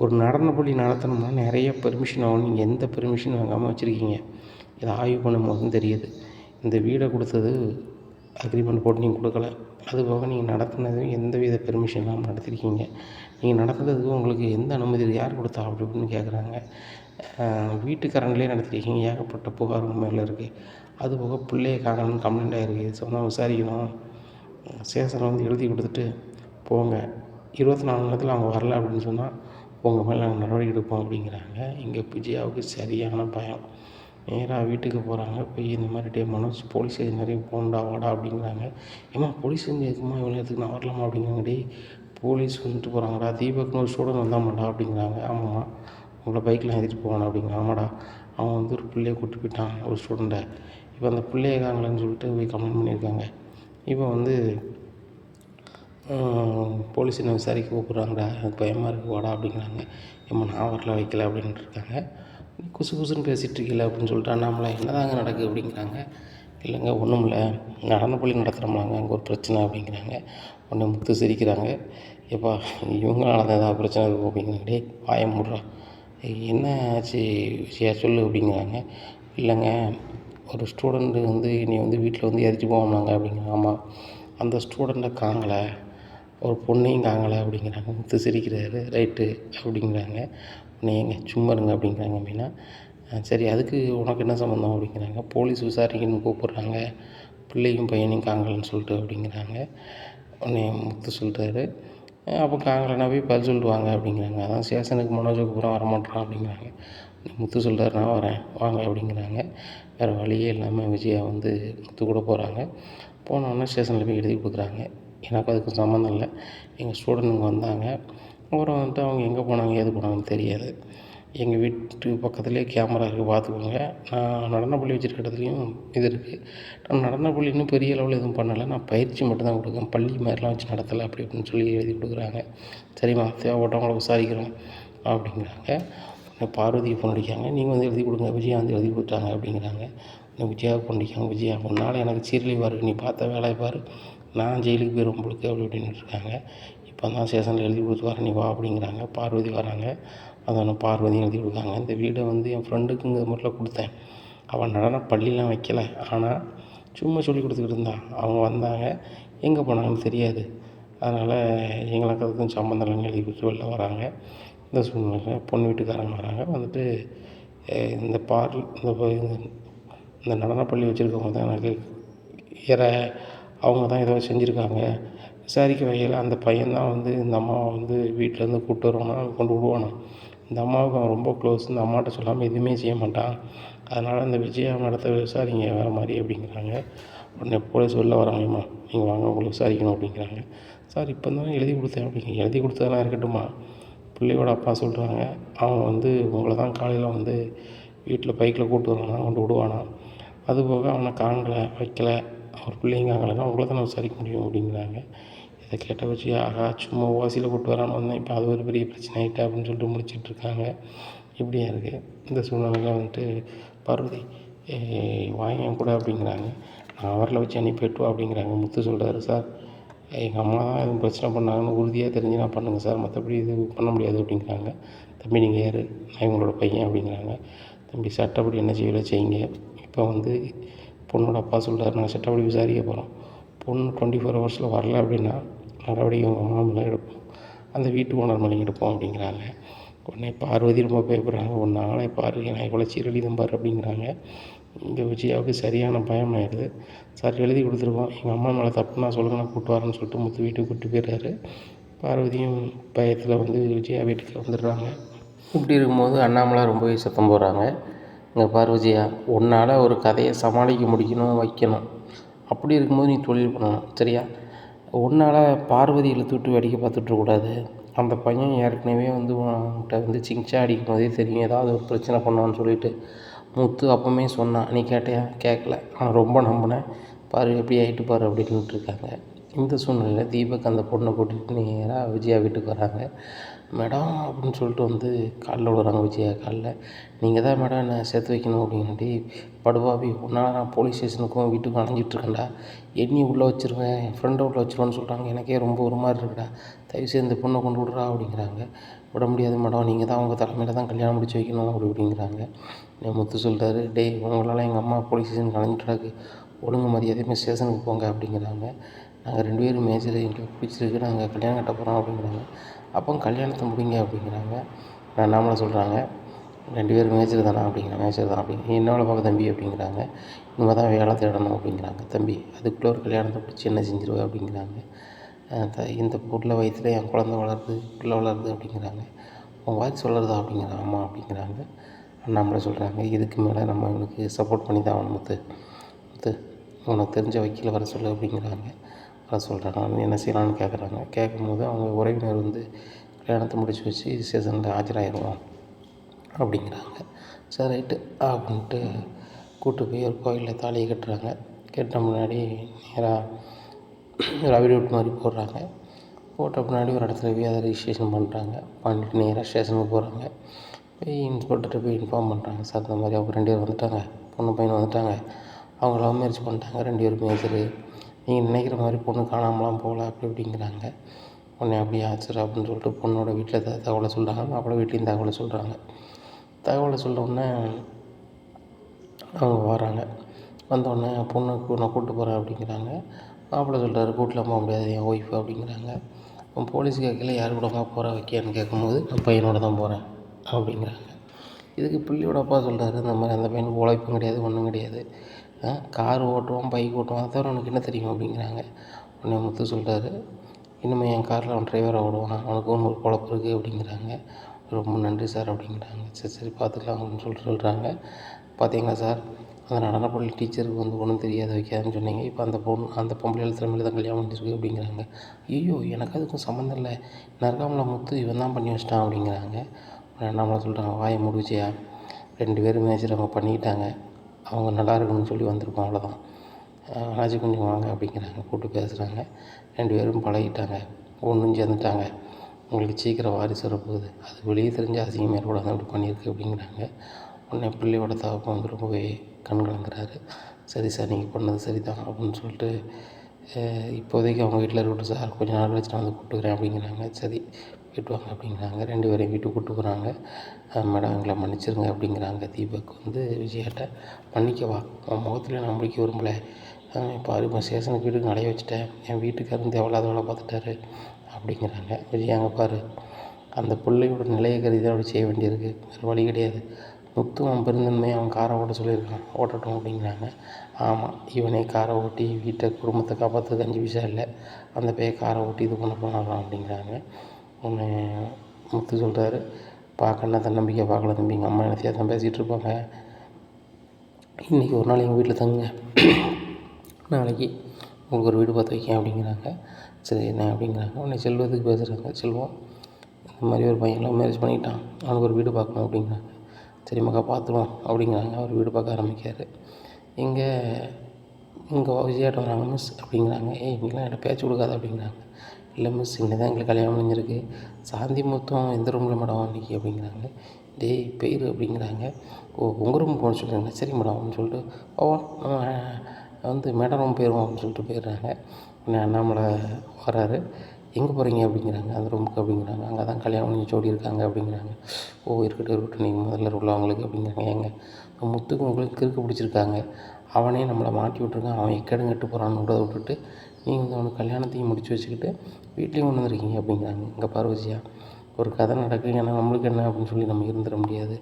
ஒரு நடனப்பள்ளி நடத்தணும்னா நிறைய பெர்மிஷன் ஆகும். நீங்கள் எந்த பெர்மிஷன் வாங்காமல் வச்சுருக்கீங்க, இதை ஆய்வு பண்ணும்போது தான் தெரியுது. இந்த வீடை கொடுத்தது அக்ரிமெண்ட் போட்டு நீங்கள் கொடுக்கல, அதுபோக நீங்கள் நடத்துனது எந்த வித பெர்மிஷன் இல்லாமல் நடத்திருக்கீங்க. நீங்கள் நடத்துனதுக்கு உங்களுக்கு எந்த அனுமதி யார் கொடுத்தா அப்படி இப்படின்னு கேட்குறாங்க. வீட்டுக்காரங்களே நடத்திருக்கீங்க, ஏகப்பட்ட புகார் மேலே இருக்குது. அதுபோக பிள்ளைய காணணும்னு கம்ப்ளைண்ட் ஆகிருக்கு, இது சொன்னால் விசாரிக்கணும், ஸ்டேஷனில் வந்து எழுதி கொடுத்துட்டு போங்க, 24 மணி நேரத்தில் அவங்க வரல அப்படின்னு சொன்னால் உங்கள் மேலே நாங்கள் நடவடிக்கை எடுப்போம் அப்படிங்கிறாங்க. இங்கே விஜயாவுக்கு சரியான பயம். நேராக வீட்டுக்கு போகிறாங்க. போய் இந்த மாதிரி டே மனோஜ், போலீஸ் ஸ்டேஷன் நிறைய போகணுடா வாடா அப்படிங்கிறாங்க. ஏம்மா போலீஸ் ஸ்டேஷன் இருக்குமா, இவ்வளோ நேரத்துக்கு நான் வரலாமா அப்படிங்கிறாங்க. டே போலீஸ் வந்துட்டு போகிறாங்கடா, தீபக்னு ஒரு ஸ்டூடெண்ட் வந்தாமாடா அப்படிங்கிறாங்க. ஆமாம்மா, உங்களை பைக்கில் ஏற்றிட்டு போவானா அப்படிங்கிறாங்க. ஆமாடா, அவன் வந்து ஒரு பிள்ளையை கூப்பிட்டு போயிட்டான், ஒரு ஸ்டூடெண்ட்டை. இப்போ அந்த பிள்ளையை காங்கலன்னு சொல்லிட்டு போய் கம்ப்ளைண்ட் பண்ணியிருக்காங்க. இப்போ வந்து போலீஸ் என்ன விசாரிக்க கூப்பிட்றாங்கடா, எனக்கு பயமாக இருக்குது வாடா அப்படிங்கிறாங்க. ஏம்மா நான் வரல வைக்கல அப்படின்ட்டு இருக்காங்க. குசு குசுன்னு பேசிகிட்டு இருக்கீல அப்படின்னு சொல்லிட்டு அண்ணாமலை என்னதாங்க நடக்குது அப்படிங்கிறாங்க. இல்லைங்க ஒன்றும் இல்லை, நடனப்பள்ளி நடத்துகிறோம்லாங்க, அங்கே ஒரு பிரச்சனை அப்படிங்கிறாங்க. உடனே முத்து சிரிக்கிறாங்க. எப்பா இவங்களால தான் ஏதாவது பிரச்சனை இருக்கும் அப்படிங்கிறாங்க. டேய் வாயை மூடுறா, என்ன ஆச்சு விஷயா சொல்லு அப்படிங்கிறாங்க. இல்லைங்க ஒரு ஸ்டூடெண்ட்டு வந்து நீ வந்து வீட்டில் வந்து எரிச்சு போவாங்க அப்படிங்கிறாங்க. ஆமாம், அந்த ஸ்டூடெண்ட்டை காங்கலை, ஒரு பொண்ணையும் காங்கலை அப்படிங்கிறாங்க. முத்து சிரிக்கிறாரு. ரைட்டு அப்படிங்கிறாங்க. உடனே ஏங்க சும்மா இருங்க அப்படிங்கிறாங்க மீனா. சரி அதுக்கு உனக்கு என்ன சம்மந்தம் அப்படிங்கிறாங்க. போலீஸ் விசாரிக்கணும்னு கூப்பிட்றாங்க, பிள்ளையும் பையனையும் காங்கலைன்னு சொல்லிட்டு அப்படிங்கிறாங்க. உடனே முத்து சொல்கிறாரு, அப்போ காங்கலைன்னா போய் பதில் சொல்லிட்டு வாங்க அப்படிங்கிறாங்க. அதான் ஸ்டேஷனுக்கு மனோஜை கூப்பிட்றோம் வரமாட்டேறான் அப்படிங்கிறாங்க. முத்து சொல்கிறார் நான் வரேன் வாங்க அப்படிங்கிறாங்க. வேறு வழியே இல்லாமல் விஜயா வந்து முத்து கூட போகிறாங்க. போனோடனே ஸ்டேஷனில் போய் எழுதி கொடுக்குறாங்க. எனக்கு அதுக்கு சம்மந்தம் இல்லை, எங்கள் ஸ்டூடெண்ட்டுங்க வந்தாங்க, அப்புறம் வந்துட்டு அவங்க எங்கே போனாங்க ஏது போனாங்கன்னு தெரியாது. எங்கள் வீட்டு பக்கத்துலேயே கேமரா இருக்குது பார்த்துக்கோங்க. நான் நடனப்பள்ளி வச்சுருக்க இடத்துலையும் இது இருக்குது. நான் நடனப்பள்ளி இன்னும் பெரிய அளவில் எதுவும் பண்ணலை, நான் பயிற்சி மட்டும் தான் கொடுக்கேன், பள்ளி மாதிரிலாம் வச்சு நடத்தலை அப்படி இப்படின்னு சொல்லி எழுதி கொடுக்குறாங்க. சரிம்மா தேவைப்பட்டவங்கள விசாரிக்கிறோம் அப்படிங்கிறாங்க. பார்வதிக்கு ஃபோன் அடிக்காங்க. நீங்கள் வந்து எழுதி கொடுங்க, விஜயா வந்து எழுதி கொடுத்தாங்க அப்படிங்கிறாங்க. விஜயாவுக்கு ஃபோன் அடிக்காங்க. விஜயா உன்னால் எனக்கு சீரழிவாக இருக்குது, நீ பார்த்த வேலையை பாரு, நான் ஜெயிலுக்கு போயிடும் உங்களுக்கு அப்படி இப்படின்னு இருக்காங்க. இப்போ தான் ஸ்டேஷனில் எழுதி கொடுத்து வரேன் நீ வா அப்படிங்கிறாங்க. பார்வதி வராங்க. அதனால் பார்வதியும் எழுதி கொடுக்காங்க. இந்த வீடை வந்து என் ஃப்ரெண்டுக்குங்கிற முறையில் கொடுத்தேன், அவன் நடன பள்ளிலாம் வைக்கலை, ஆனால் சும்மா சொல்லி கொடுத்துக்கிட்டு இருந்தான். அவங்க வந்தாங்க, எங்கே போனாங்கன்னு தெரியாது, அதனால் எங்களுக்கு அதுக்கும் சம்மந்தம் இல்லைன்னு எழுதி கொடுத்து வெளில வராங்க. இந்த சூழ்நிலையில் பொண்ணு வீட்டுக்காரங்க வராங்க. வந்துட்டு இந்த இந்த நடனப்பள்ளி வச்சுருக்கவங்க தான் எனக்கு அவங்க தான் ஏதோ செஞ்சுருக்காங்க, விசாரிக்க வகையில் அந்த பையன்தான் வந்து இந்த அம்மாவை வந்து வீட்டிலேருந்து கூப்பிட்டு வருவானா கொண்டு விடுவானா. இந்த அம்மாவுக்கு அவன் ரொம்ப க்ளோஸ், இந்த அம்மாட்ட சொல்லாமல் எதுவுமே செய்ய மாட்டான், அதனால் அந்த விஜயா மேடத்தை விசாரிங்க வேறு மாதிரி அப்படிங்கிறாங்க. உடனே போலீஸ் வெளில வராங்கம்மா, நீங்கள் வாங்க உங்களுக்கு விசாரிக்கணும் அப்படிங்கிறாங்க. சார் இப்போ தான் எழுதி கொடுத்தேன் அப்படிங்க. எழுதி கொடுத்ததெல்லாம் இருக்கட்டும்மா, பிள்ளையோட அப்பா சொல்கிறாங்க அவன் வந்து உங்களை தான் காலையில் வந்து வீட்டில் பைக்கில் கூப்பிட்டு வருவானா கொண்டு விடுவானா, அதுபோக அவனை காங்கலை வைக்கலை, அவர் பிள்ளைங்க காங்கலைன்னா உங்களை தான் விசாரிக்க முடியும் அப்படிங்கிறாங்க. இதை கேட்ட வச்சு ஆகா சும்மா ஓசியில் கூப்பிட்டு வரான்னு வந்தேன், இப்போ அது ஒரு பெரிய பிரச்சனை ஆகிட்டா அப்படின்னு சொல்லிட்டு முடிச்சிட்ருக்காங்க. இப்படியா இருக்குது இந்த சூழ்நிலையில் வந்துட்டு பார்வதி வாங்க என் கூட அப்படிங்கிறாங்க. நான் அவரில் வச்சு அனுப்பிட்டு வா அப்படிங்கிறாங்க. முத்து சொல்கிறாரு, சார் எங்கள் அம்மா தான் எதுவும் பிரச்சனை பண்ணாங்கன்னு உறுதியாக தெரிஞ்சு நான் பண்ணுங்கள் சார், மற்றபடி இது பண்ண முடியாது அப்படிங்கிறாங்க. தம்பி நீங்கள் யார், நான் இவங்களோட பையன் அப்படிங்கிறாங்க. தம்பி சட்டப்படி என்ன செய்யலை செய்யுங்க. இப்போ வந்து பொண்ணோட அப்பா சொல்கிறார் நாங்கள் சட்டப்படி விசாரிக்க போகிறோம், பொண்ணு 24 ஹவர்ஸில் வரல அப்படின்னா நடவடிக்கை உங்கள் அம்மா மேலே எடுப்போம், அந்த வீட்டு ஓனர் மேலே எடுப்போம் அப்படிங்கிறாங்க. உடனே பார்வதி ரொம்ப பயப்படுறாங்க. ஒரு நாளை பாரு நான் இவ்வளோ சீரழிதம் பாரு அப்படிங்கிறாங்க. இங்கே விஜயாவுக்கு சரியான பயம் ஆயிடுது. சார் எழுதி கொடுத்துருக்கோம், எங்கள் அம்மா மேலே தப்புனா சொல்லுங்க நான் கூப்பிட்டு வரேன்னு சொல்லிட்டு முத்து வீட்டுக்கு கூப்பிட்டு போயிடுறாரு. பார்வதியும் பயத்தில் வந்து விஜயா வீட்டுக்கு வந்துடுறாங்க. இப்படி இருக்கும்போது அண்ணாமலை ரொம்பவே சத்தம் போடுறாங்க. இங்கே பாரு விஜயா, உன்னால் ஒரு கதையை சமாளிக்க முடிக்கணும் வைக்கணும், அப்படி இருக்கும்போது நீ தொழில் பண்ணணும் சரியா. உன்னால் பார்வதி இழுத்து விட்டு வேடிக்கை பார்த்துட்ருக்கூடாது. அந்த பையன் ஏற்கனவே வந்து உன்கிட்ட வந்து சிங்சா அடிக்கும் போதே தெரியும் ஏதாவது ஒரு பிரச்சனை பண்ணுவான்னு சொல்லிட்டு முத்து அப்போவுமே சொன்னான், நீ கேட்டியா கேட்கல, நான் ரொம்ப நம்பினேன், பாரு எப்படி ஆகிட்டு பாரு அப்படின்ட்டு இருக்காங்க. இந்த சூழ்நிலையில் தீபக் அந்த பொண்ணை கூட்டிகிட்டு நேராக விஜயா வீட்டுக்கு வராங்க. மேடம் அப்படின்னு சொல்லிட்டு வந்து காலில் விடுறாங்க விஜயா காலில். நீங்கள் தான் மேடம் என்னை சேர்த்து வைக்கணும் அப்படின்னாடி, படுபாவி உன்னால் நான் போலீஸ் ஸ்டேஷனுக்கும் வீட்டுக்கும் அலைஞ்சிட்ருக்கேன்டா, என்னையும் உள்ளே வச்சுருவேன் என் ஃப்ரெண்டை உள்ளே வச்சுருவேன்னு சொல்கிறாங்க, எனக்கே ரொம்ப ஒரு மாதிரி இருக்குடா, தயவுசெய்து இந்த பொண்ணை கொண்டு விட்றா அப்படிங்கிறாங்க. விட முடியாது மேடம், நீங்கள் தான் அவங்க தலைமையில் தான் கல்யாணம் முடிச்சு வைக்கணும் அப்படிங்கிறாங்க. முத்து சொல்கிறாரு, டேய் உங்களால் எங்கள் அம்மா போலீஸ் ஸ்டேஷனுக்கு அலைஞ்சிட்டாக்கு, ஒழுங்கு மரியாதையுமே ஸ்டேஷனுக்கு போங்க அப்படிங்கிறாங்க. நாங்கள் 2 பேரும் மேஜர் எங்களுக்கு பிடிச்சிருக்கு, நாங்கள் கல்யாணம் கட்ட போகிறோம் அப்படிங்கிறாங்க. அப்போ கல்யாணத்தை முடிங்க அப்படிங்கிறாங்க. அண்ணாமலை சொல்கிறாங்க, 2 பேரும் மேஜர் தானா அப்படிங்கிறாங்க. மேஜர் தான் அப்படிங்க. என்ன வேலை பார்க்க தம்பி அப்படிங்கிறாங்க. இனிமேல் தான் வேலை தேடணும் அப்படிங்கிறாங்க. தம்பி அதுக்குள்ளே ஒரு கல்யாணத்தை பிடிச்சி என்ன செஞ்சிருவேன் அப்படிங்கிறாங்க. இந்த புள்ள வயிற்றில் என் குழந்தை வளருது பிள்ளை வளருது அப்படிங்கிறாங்க. உன் வாய்ஸ் சொல்லுறதா அப்படிங்கிறாங்க. ஆமாம் அப்படிங்கிறாங்க. அண்ணாமலை சொல்கிறாங்க, இதுக்கு மேலே நம்ம இவனுக்கு சப்போர்ட் பண்ணி தான் ஆகணும் முத்து, முத்து உனக்கு தெரிஞ்ச வக்கீல் வர சொல்லு அப்படிங்கிறாங்க. வர சொல்கிறாங்க. என்ன செய்யலான்னு கேட்குறாங்க. கேட்கும்போது அவங்க உறவினர் வந்து கல்யாணத்தை முடிச்சு வச்சு ஸ்டேஷனில் ஆஜராகிடுவோம் அப்படிங்கிறாங்க. சரி ரைட்டு அப்படின்ட்டு கூப்பிட்டு போய் ஒரு கோயிலில் தாலியை கட்டுறாங்க. கட்டின முன்னாடி நேராக ஒரு அவிடேவிட் மாதிரி போடுறாங்க. போட்ட பின்னாடி ஒரு இடத்துல போய் அதை ரிஜிஸ்ட்ரேஷன் பண்ணுறாங்க. பண்ணிவிட்டு நேராக ஸ்டேஷனுக்கு போகிறாங்க. போய் இன்ஸ்பெக்டர்கிட்ட போய் இன்ஃபார்ம் பண்ணுறாங்க. சார் இந்த மாதிரி அவங்க 2 பேர் வந்துட்டாங்க, பொண்ணு பையன் வந்துட்டாங்க, அவங்க லவ் மேரேஜ் பண்ணிட்டாங்க, 2 பேரும் மேஜரு, நீங்கள் நினைக்கிற மாதிரி பொண்ணு காணாமலாம் போகல அப்படி இப்படிங்கிறாங்க. உடனே அப்படியே ஆச்சு அப்படின்னு சொல்லிட்டு பொண்ணோட வீட்டில் தகவலை சொல்கிறாங்க, மாப்பிள்ளை வீட்லேயும் தகவலை சொல்கிறாங்க. தகவலை சொன்னோடனே அவங்க வராங்க. வந்தோடனே பொண்ணுக்கு நான் கூப்பிட்டு போகிறேன் அப்படிங்கிறாங்க. மாப்பிள்ளை சொல்கிறாரு கூட்டில் போக முடியாது, என் ஒய்ஃபு அப்படிங்கிறாங்க. இப்போ போலீஸ் கேட்கல யார் கூடமா போகிற வைக்கியான்னு கேட்கும்போது நான் பையனோட தான் போகிறேன் அப்படிங்கிறாங்க. இதுக்கு பிள்ளையோட அப்பா சொல்கிறாரு, இந்த மாதிரி அந்த பையனுக்கு உழைப்பும் கிடையாது, ஒன்றும் கிடையாது, கார் ஓட்டுவான், பைக் ஓட்டுவான், அதை தவிர உனக்கு என்ன தெரியும் அப்படிங்கிறாங்க. உடனே முத்து சொல்கிறாரு, இனிமேல் என் காரில் அவன் டிரைவராக ஓடுவான், அவனுக்கு ஒன்று ஒரு பொழப்பு இருக்குது அப்படிங்கிறாங்க. ரொம்ப நன்றி சார் அப்படிங்கிறாங்க. சரி சரி பார்த்துக்கலாம் அப்படின்னு சொல்கிறாங்க. பார்த்தீங்களா சார், அந்த நடனப்பள்ளி டீச்சருக்கு வந்து ஒன்றும் தெரியாது வைக்காதுன்னு சொன்னீங்க, இப்போ அந்த பொம்பளை எழுத்துறமையில தான் கல்யாணம் பண்ணிருக்கு அப்படிங்கிறாங்க. ஐயோ எனக்கு அதுக்கும் சம்மந்தம் இல்லை, நரகாமலை முத்து இவன் தான் பண்ணி வச்சிட்டான் அப்படிங்கிறாங்க. நம்மளை சொல்கிறாங்க, வாயை முடிச்சியா, 2 பேரும் மேய்ச்சல் அவங்க பண்ணிக்கிட்டாங்க, அவங்க நல்லா இருக்குன்னு சொல்லி வந்திருக்கோம், அவ்வளோதான், ராஜி கொஞ்சம் வாங்க அப்படிங்கிறாங்க. கூப்பிட்டு பேசுகிறாங்க. 2 பேரும் பழகிட்டாங்க, ஒன்றும் சேர்ந்துட்டாங்க, உங்களுக்கு சீக்கிரம் வாரிசு வரப்போகுது, அது வெளியே தெரிஞ்சு அசிங்கம் மேற்கூடாது அப்படி பண்ணியிருக்கு அப்படிங்கிறாங்க. உடனே பிள்ளையோட தகப்பன் வந்து ரொம்பவே கண் கலங்குறாரு. சரி சார் நீங்கள் பண்ணது சரி தான் அப்படின்னு சொல்லிட்டு இப்போதைக்கு அவங்க வீட்டில் இருக்கட்டும் சார், கொஞ்சம் நாள் கழிச்சு நான் வந்து கூப்பிட்டுக்கிறேன் அப்படிங்கிறாங்க. சரி போய்ட்டு வாங்க அப்படிங்கிறாங்க. 2 பேரையும் வீட்டுக்கு கூப்பிட்டு போகிறாங்க. மேடம் எங்களை மன்னிச்சிருங்க அப்படிங்கிறாங்க. தீபக் வந்து விஜயாட்ட, மன்னிக்கவா, உன் முகத்தில் நான் முடிக்க விரும்பலை, பாரு இப்போ ஸ்டேஷனுக்கு வீட்டுக்கு நடைய வச்சுட்டேன், என் வீட்டுக்காரன் தேவையில்லாத வேலை பார்த்துட்டாரு அப்படிங்கிறாங்க. விஜய் அங்கே பாரு, அந்த பிள்ளையோட நிலையை கருதி தான் அப்படி செய்ய வேண்டியிருக்கு, வேறு வழி கிடையாது, முத்து அவன் பெருந்தன்மையை அவன் காரை ஓட்ட சொல்லியிருக்கான், ஓட்டட்டும் அப்படிங்கிறாங்க. ஆமாம், இவனே காரை ஓட்டி வீட்டை குடும்பத்தை காப்பாற்றுறதுக்கு 5 பைசா இல்லை, அந்த பையன் காரை ஓட்டி இது பண்ண போனாலாம் அப்படிங்கிறாங்க. ஒன்று முத்து சொல்கிறாரு, பார்க்கணும் தன்னம்பிக்கை பார்க்கல தம்பி, எங்கள் அம்மா என்னத்தையா தான் பேசிகிட்டு இருப்பாங்க, இன்றைக்கி ஒரு நாள் எங்கள் வீட்டில் தங்குங்க, நாளைக்கு உங்களுக்கு ஒரு வீடு பார்த்து வைக்கேன் அப்படிங்கிறாங்க. சரி என்ன அப்படிங்கிறாங்க. உடனே செல்வத்துக்கு பேசுகிறாங்க. செல்வம் இந்த மாதிரி ஒரு பையன்லாம் மேரேஜ் பண்ணிட்டான், அவனுக்கு ஒரு வீடு பார்க்கணும் அப்படிங்கிறாங்க. சரி மக்கா பார்த்துருவோம் அப்படிங்கிறாங்க. அவர் வீடு பார்க்க ஆரம்பிக்கார். இங்கே விஜயாட்ட வராங்க. மிஸ் அப்படிங்கிறாங்க. இங்கெல்லாம் என்கிட்ட பேச்சு கொடுக்காது அப்படிங்கிறாங்க. இல்லை மிஸ், இங்கே தான் எங்களுக்கு கல்யாணம் முடிஞ்சிருக்கு, சாந்தி மொத்தம் எந்த ரூமில் மேடம் அன்றைக்கி அப்படிங்கிறாங்க. டேய் பேர் அப்படிங்கிறாங்க. ஓ உங்கள் ரூம் போகணும்னு சொல்கிறாங்க. சரி மேடம் அப்படின்னு சொல்லிட்டு நம்ம வந்து மேடம் ரூம் போயிடுவோம் அப்படின்னு சொல்லிட்டு போயிடுறாங்க. உடனே அண்ணாமலை வராரு. எங்கே போகிறீங்க அப்படிங்கிறாங்க. அந்த ரூமுக்கு அப்படிங்கிறாங்க. அங்கே தான் கல்யாணம் பண்ணி ஜோடி இருக்காங்க அப்படிங்கிறாங்க. ஓ இருக்கட்டும் நீங்கள் முதல்ல உள்ளவங்களுக்கு அப்படிங்கிறாங்க. ஏங்க முத்துக்கு உங்களுக்கு கிறுக்கு பிடிச்சிருக்காங்க, அவனே நம்மளை மாட்டி விட்ருக்கான், அவன் எக்கேடும் கெட்டு போகிறான்னு விட்டுட்டு நீங்கள் வந்து அவனுக்கு கல்யாணத்தையும் முடிச்சு வச்சுக்கிட்டு வீட்லேயும் கொண்டு வந்துருக்கீங்க அப்படிங்கிறாங்க. இங்கே பார்வதியா, ஒரு கதை நடக்குது, ஏன்னா நம்மளுக்கு என்ன அப்படின்னு சொல்லி நம்ம இருந்துட முடியாது,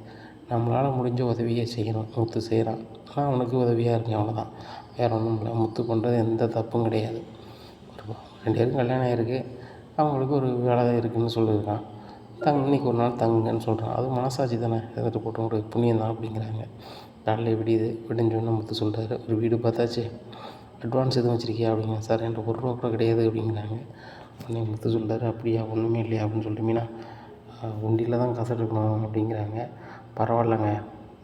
நம்மளால் முடிஞ்ச உதவியை செய்யணும். முத்து செய்கிறான், ஆனால் அவனுக்கு உதவியாக இருக்கேன், அவ்வளோதான், வேறு ஒன்றும் இல்லை. முத்து பண்ணுறது எந்த தப்பும் கிடையாது. ஒரு 2 பேருக்கும் கல்யாணம் ஆகிருக்கு, அவங்களுக்கு ஒரு வேலை இருக்குதுன்னு சொல்லியிருக்கான், இன்றைக்கி ஒரு நாள் தங்குங்கன்னு சொல்கிறான், அது மனசாட்சி தானே, எதிர்த்து போட்டு உங்களுக்கு புண்ணியம் தான் அப்படிங்கிறாங்க. நாளில் விடியுது. விடிஞ்சோன்னு முத்து சொல்கிறாரு, ஒரு வீடு பார்த்தாச்சு, அட்வான்ஸ் எதுவும் வச்சுருக்கியா அப்படிங்க. சார் என்கிட்ட ₹1 கூட கிடையாது அப்படிங்கிறாங்க. உடனே முத்து சொல்கிறாரு, அப்படியா ஒன்றுமே இல்லையா அப்படின்னு சொல்லிட்டு மீனா, உண்டியில் தான் காசு எடுக்கணும் அப்படிங்கிறாங்க. பரவாயில்லைங்க,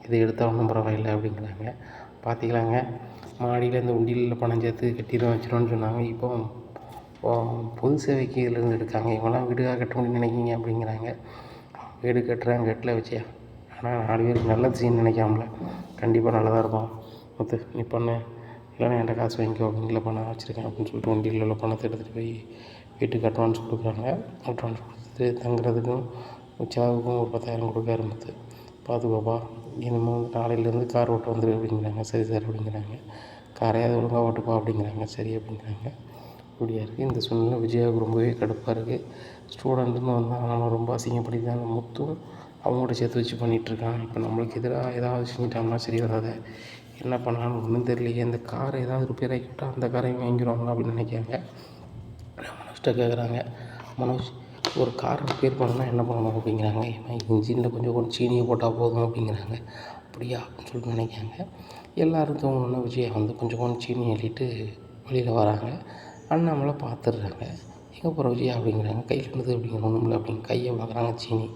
இதை எடுத்தால் ஒன்றும் பரவாயில்லை அப்படிங்கிறாங்க. பார்த்திங்களாங்க, மாடியில் இந்த உண்டியில் பணம் சேர்த்து கட்டிடுவோம் வச்சிடுவோன்னு சொன்னாங்க, இப்போ பொது சேவைக்கு இதிலேருந்து எடுக்காங்க, இவங்களாம் வீடுக்காக கட்ட முடியும்னு நினைக்கிங்க அப்படிங்கிறாங்க. வீடு கட்டுறேன் கட்டல வச்சியா, ஆனால் 4 பேருக்கு நல்லது செய்யணும்னு நினைக்காமல, கண்டிப்பாக நல்லதாக இருக்கும் முத்து, நீ பண்ணு, இல்லைன்னா என்கிட்ட காசு வாங்கிக்கோ, அப்படிங்கிற பணம் வச்சுருக்கேன் அப்படின்னு சொல்லிட்டு வண்டியில் உள்ள பணத்தை எடுத்துகிட்டு போய் வீட்டுக்கு அட்வான்ஸ் கொடுக்குறாங்க. அட்வான்ஸ் கொடுத்துட்டு தங்குறதுக்கும் செலவுக்கும் ஒரு 10,000 கொடுக்க ஆரம்பித்து, பார்த்துக்கோப்பா, இனிமேல் நாளையிலேருந்து கார் ஓட்ட வந்துரு அப்படிங்கிறாங்க. சரி சார் அப்படிங்கிறாங்க. காரையாவது ஒழுங்காக ஓட்டுப்பா அப்படிங்கிறாங்க. சரி அப்படிங்கிறாங்க. இப்படியா இருக்குது இந்த சூழ்நிலை. விஜயாவுக்கு ரொம்பவே கடுப்பாக இருக்குது. ஸ்டூடெண்ட்டுன்னு வந்தால் நம்ம ரொம்ப அசிங்கப்படுத்திதான் முத்தும் அவங்கள்ட்ட சேர்த்து வச்சு பண்ணிகிட்ருக்கான். இப்போ நம்மளுக்கு எதிராக ஏதாவது செஞ்சிட்டோம்னா சரி வராத, என்ன பண்ணலான்னு ஒன்றும் தெரியலையே, இந்த காரை ஏதாவது ரிப்பேர் ஆக்கி விட்டால் அந்த காரையும் வாங்கிடுவாங்க அப்படின்னு நினைக்கிறாங்க. மனோஜ்கிட்ட கேட்குறாங்க, மனோஜ் ஒரு கார் ரிப்பேர் பண்ணணும்னா என்ன பண்ணணும் அப்படிங்கிறாங்க. இன்ஜினில் கொஞ்சம் சீனியை போட்டால் போதும் அப்படிங்கிறாங்க. அப்படியா அப்படின்னு சொல்லிட்டு நினைக்கிறாங்க. எல்லோரும் தூங்கணுன்னா விஜயா வந்து கொஞ்சம் சீனி அள்ளிட்டு வெளியில் வராங்க. அண்ணாமலை பார்த்துடுறாங்க. எங்கே போகிற விஜயா அப்படிங்கிறாங்க. கையில் இருந்தது அப்படிங்கிற ஒன்றும் அப்படின்னு கையை பார்க்குறாங்க. சீனி,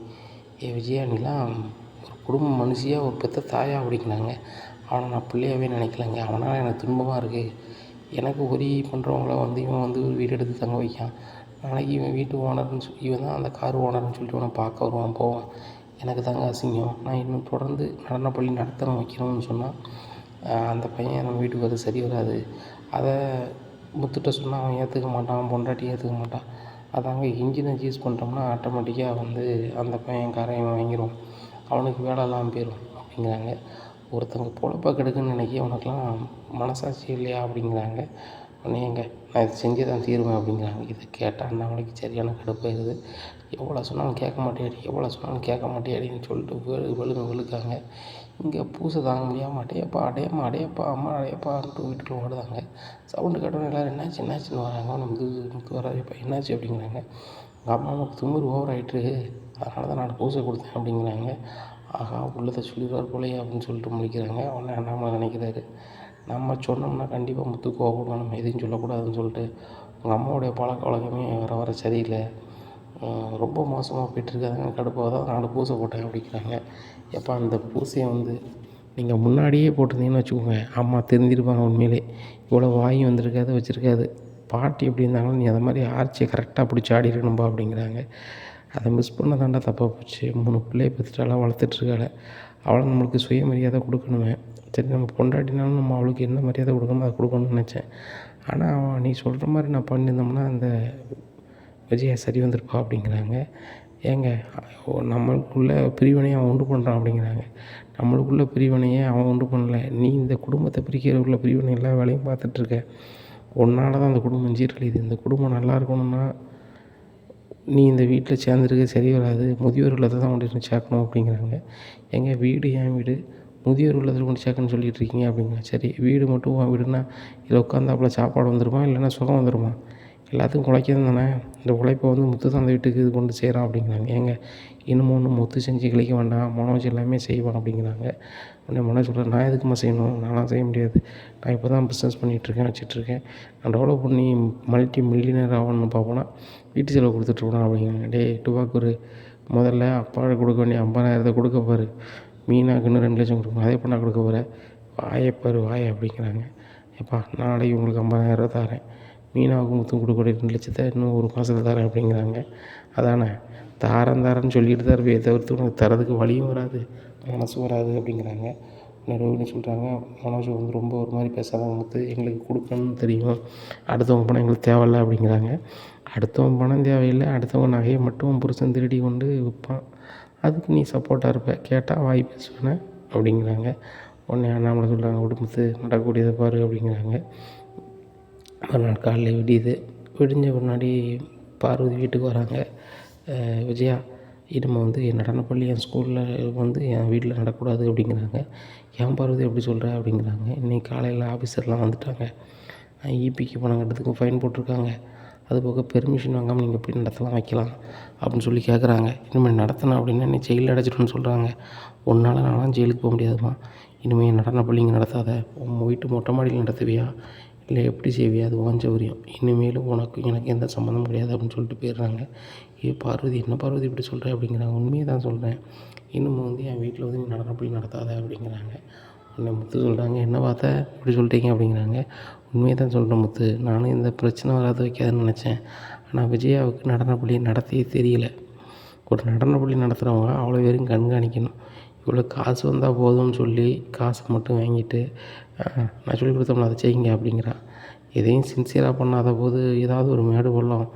விஜயா நீலாம் ஒரு குடும்ப மனுஷியாக ஒரு பெற்ற தாயா அப்படிங்கிறாங்க. அவனை நான் பிள்ளையாகவே நினைக்கலங்க, அவனால் எனக்கு துன்பமாக இருக்குது, எனக்கு உதவி பண்ணுறவங்கள வந்து இவன் வந்து ஒரு வீடு எடுத்து தங்க வைக்கான், நாளைக்கு இவன் வீட்டு ஓனர்னு இவன் தான் அந்த கார் ஓனர்னு சொல்லிட்டு இவனை பார்க்க வருவான் போவான். எனக்கு தாங்க அசிங்கம். நான் இன்னும் தொடர்ந்து நடனப்பள்ளி நடத்தணும் வைக்கணும்னு சொன்னால் அந்த பையன் நம்ம வீட்டுக்கு வர்றது சரி வராது. அதை முத்துட்ட சொன்னால் அவன் ஏற்றுக்க மாட்டான், அவன் பொண்டாட்டி ஏற்றுக்க மாட்டான். அதாங்க இன்ஜினை யூஸ் பண்ணிட்டோம்னா ஆட்டோமேட்டிக்காக வந்து அந்த பையன் காரை இவன் வாங்கிடுவான், அவனுக்கு வேலை இல்லாமல் போயிடும் அப்படிங்கிறாங்க. ஒருத்தங்க பொழப்ப கெடுக்குன்னு நினைக்க உனக்கெலாம் மனசாட்சி இல்லையா அப்படிங்கிறாங்க. உடனே ஏங்க நான் இதை செஞ்சு தான் தீருவேன் அப்படிங்கிறாங்க. இதை கேட்டால் அண்ணாமலைக்கு சரியான கடுப்பாயிருது. எவ்வளோ சொன்னாலும் கேட்க மாட்டேடி, எவ்வளோ சொன்னாலும் கேட்க மாட்டேடின்னு சொல்லிட்டு வெளுக்காங்க. இங்கே பூசை தாங்க முடியாமல் அடையப்பா அடையம்மா அடையப்பா அம்மா அடையப்பான்ட்டு வீட்டுக்குள்ள ஓடுதாங்க. சவுண்டு கேட்டோன்னே எல்லோரும் என்னாச்சுன்னு வராங்க. அவனை முத்து வராதுப்பா என்னாச்சு அப்படிங்கிறாங்க. எங்கள் அம்மாவுக்கு தும்முறு ஓவர் ஆகிட்டு, அதனால தான் நான் பூசை கொடுத்தேன் அப்படிங்கிறாங்க. ஆகா உள்ளதை சொல்லிடுவார் போலையே அப்படின்னு சொல்லிட்டு முடிக்கிறாங்க. உடனே அண்ணாமலை நினைக்கிறாரு, நம்ம சொன்னோம்னா கண்டிப்பாக முத்து கோவப்படுவோம், நம்ம எதையும் சொல்லக்கூடாதுன்னு சொல்லிட்டு உங்கள் அம்மாவுடைய பழக்க வழக்கமே வர சரியில்லை, ரொம்ப மோசமாக போய்ட்டுருக்காங்க, கடுப்பாக தான் 4 பூசை போட்டேன் அப்படிங்கிறாங்க. எப்போ அந்த பூசையை வந்து நீங்கள் முன்னாடியே போட்டிருந்தீங்கன்னு வச்சுக்கோங்க, அம்மா தெரிஞ்சிருப்பாங்க உண்மையிலே இவ்வளோ வாயும் வந்திருக்காது வச்சுருக்காது. பாட்டி எப்படி இருந்தாலும் நீ அதை மாதிரி ஆர்ச்சியை கரெக்டாக பிடிச்சி ஆடிடணும்பா அப்படிங்கிறாங்க. அதை மிஸ் பண்ண தாண்டா தப்பாக போச்சு. 3 பிள்ளையை பெற்றுட்டாலாம் வளர்த்துட்ருக்காள, அவளை நம்மளுக்கு சுயமரியாதை கொடுக்கணுமே. சரி நம்ம பொண்டாட்டினாலும் நம்ம அவளுக்கு என்ன மரியாதை கொடுக்கணுமோ அதை கொடுக்கணும்னு நினச்சேன். ஆனால் நீ சொல்கிற மாதிரி நான் பண்ணியிருந்தோம்னா அந்த விஜயா சரி வந்திருப்பா அப்படிங்கிறாங்க. ஏங்க நம்மளுக்குள்ள பிரிவினையை அவன் உண்டு பண்ணுறான் அப்படிங்கிறாங்க. நம்மளுக்குள்ள பிரிவினையை அவன் உண்டு பண்ணல, நீ இந்த குடும்பத்தை பிரிக்கிறதுக்குள்ள பிரிவினை எல்லா வேலையும் பார்த்துட்ருக்க. உன்னால தான் அந்த குடும்பம் சீரழியுது. இந்த குடும்பம் நல்லா இருக்கணும்னா நீ இந்த வீட்டில் சேர்ந்துருக்க சரி வராது, முதியோர் இல்லத்தை தான் கொண்டு போய் சேர்க்கணும் அப்படிங்கிறாங்க. ஏங்க வீடு என் வீடு, முதியோர் இல்லத்தில் கொண்டு சேர்க்கணும்னு சொல்லிகிட்டு இருக்கீங்க அப்படிங்க. சரி வீடு மட்டும் உன் வீடுனா இதில் உட்காந்தாப்புல சாப்பாடு வந்துடுமா, இல்லைன்னா சுகம் வந்துடுமா? எல்லாத்துக்கும் உழைக்கிறது தானே. இந்த உழைப்பை வந்து முத்து தான் அந்த வீட்டுக்கு இது கொண்டு செய்கிறான் அப்படிங்கிறாங்க. ஏங்க இன்னமும் ஒன்று முத்து செஞ்சு கிழிக்க வேண்டாம், மனோஜ் எல்லாமே செய்வான் அப்படிங்கிறாங்க. உடனே மனோஜ் சொல்கிறேன், நான் எதுக்குமா செய்யணும், நான்லாம் செய்ய முடியாது, நான் இப்போ தான் பிஸ்னஸ் பண்ணிகிட்ருக்கேன் வச்சிட்ருக்கேன், நான் டெவலப் பண்ணி மல்டி மில்லியனர் ஆகணும்னு பார்ப்போனா வீட்டு செலவு கொடுத்துட்ருக்கணும் அப்படிங்கிறாங்க. டே டுபாக்கூர், முதல்ல அப்பாவுக்கு கொடுக்க வேண்டிய 50,000 கொடுக்க பாரு, மீனாக்கு இன்னும் 2 லட்சம் கொடுக்கணும், அதே பண்ணால் கொடுக்க போகிற, வாயப்பாரு வாய அப்படிங்கிறாங்க. எப்பா நாளைக்கு உங்களுக்கு 50,000 தரேன், மீனாவுக்கு முத்தும் கொடுக்கக்கூடிய 2 லட்சத்தை இன்னும் ஒரு மாதத்தில் தரேன் அப்படிங்கிறாங்க. அதானே தாரன்னு சொல்லிட்டு தான் இருப்பே தவிர்த்து உனக்கு தரதுக்கு வழியும் வராது, மனசும் வராது அப்படிங்கிறாங்க. ரோஹிணி சொல்கிறாங்க, மனோஜ் வந்து ரொம்ப ஒரு மாதிரி பேசாத முத்து, எங்களுக்கு கொடுக்கணும்னு தெரியும், அடுத்தவங்க பணம் எங்களுக்கு தேவையில்லை அப்படிங்கிறாங்க. அடுத்தவங்க பணம் தேவையில்லை, அடுத்தவங்க நகையை மட்டும் புருஷன் திருடி கொண்டு விற்பான், அதுக்கு நீ சப்போர்ட்டாக இருப்ப, கேட்டால் வாய் பேசுவேனே அப்படிங்கிறாங்க. உடனே அண்ணாமலை சொல்கிறாங்க, விடுமுத்து நடக்கக்கூடியதை பாரு அப்படிங்கிறாங்க. மறுநாள் காலையில் விடியுது. விடிஞ்ச முன்னாடி பார்வதி வீட்டுக்கு வராங்க. விஜயா இனிமே வந்து என் நடனப்பள்ளி என் ஸ்கூலில் வந்து என் வீட்டில் நடக்கக்கூடாது அப்படிங்கிறாங்க. ஏன் பார்வதி எப்படி சொல்கிற அப்படிங்கிறாங்க. இன்றைக்கி காலையில் ஆஃபீஸர்லாம் வந்துட்டாங்க, இபிக்கு பணம் கட்டுறதுக்கு ஃபைன் போட்டிருக்காங்க, அதுபோக பெர்மிஷன் வாங்காமல் நீங்கள் எப்படி நடத்தலாம் வைக்கலாம் அப்படின்னு சொல்லி கேட்குறாங்க. இனிமேல் நடத்தினேன் அப்படின்னா நீ ஜெயிலில் அடைச்சிட்டுன்னு சொல்கிறாங்க. உன்னால் நான்லாம் ஜெயிலுக்கு போக முடியாதுமா, இனிமேல் நடனப்பள்ளிங்க நடத்தாத, உன் வீட்டு மொட்டை மாடியில் நடத்துவியா இல்லை எப்படி செய்வியா, அது உன் சௌகரியம், இனிமேலும் உனக்கு எனக்கு எந்த சம்மந்தமும் கிடையாது அப்படின்னு சொல்லிட்டு போயிடுறாங்க. பார்வதி என்ன பார்வதி இப்படி சொல்கிறேன் அப்படிங்கிறாங்க. உண்மையை தான் சொல்கிறேன், இன்னும் வந்து என் வீட்டில் வந்து நீ நடனப்பள்ளி நடத்தாத அப்படிங்கிறாங்க. உடனே முத்து சொல்கிறாங்க, என்ன பார்த்தா இப்படி சொல்லிட்டீங்க அப்படிங்கிறாங்க. உண்மையை தான் சொல்கிறேன் முத்து, நானும் இந்த பிரச்சனை வராது வைக்காதுன்னு நினச்சேன், ஆனால் விஜயாவுக்கு நடனப்பள்ளி நடத்தியே தெரியல. ஒரு நடனப்பள்ளி நடத்துகிறவங்க அவ்வளோ பேரும் கண்காணிக்கணும், இவ்வளோ காசு வந்தால் போதும்னு சொல்லி காசை மட்டும் வாங்கிட்டு நான் சொல்லிக் கொடுத்தோம்ல அதை செய்யுங்க அப்படிங்கிறான். எதையும் சின்சியராக பண்ணாத போது ஏதாவது ஒரு மேடு பள்ளம்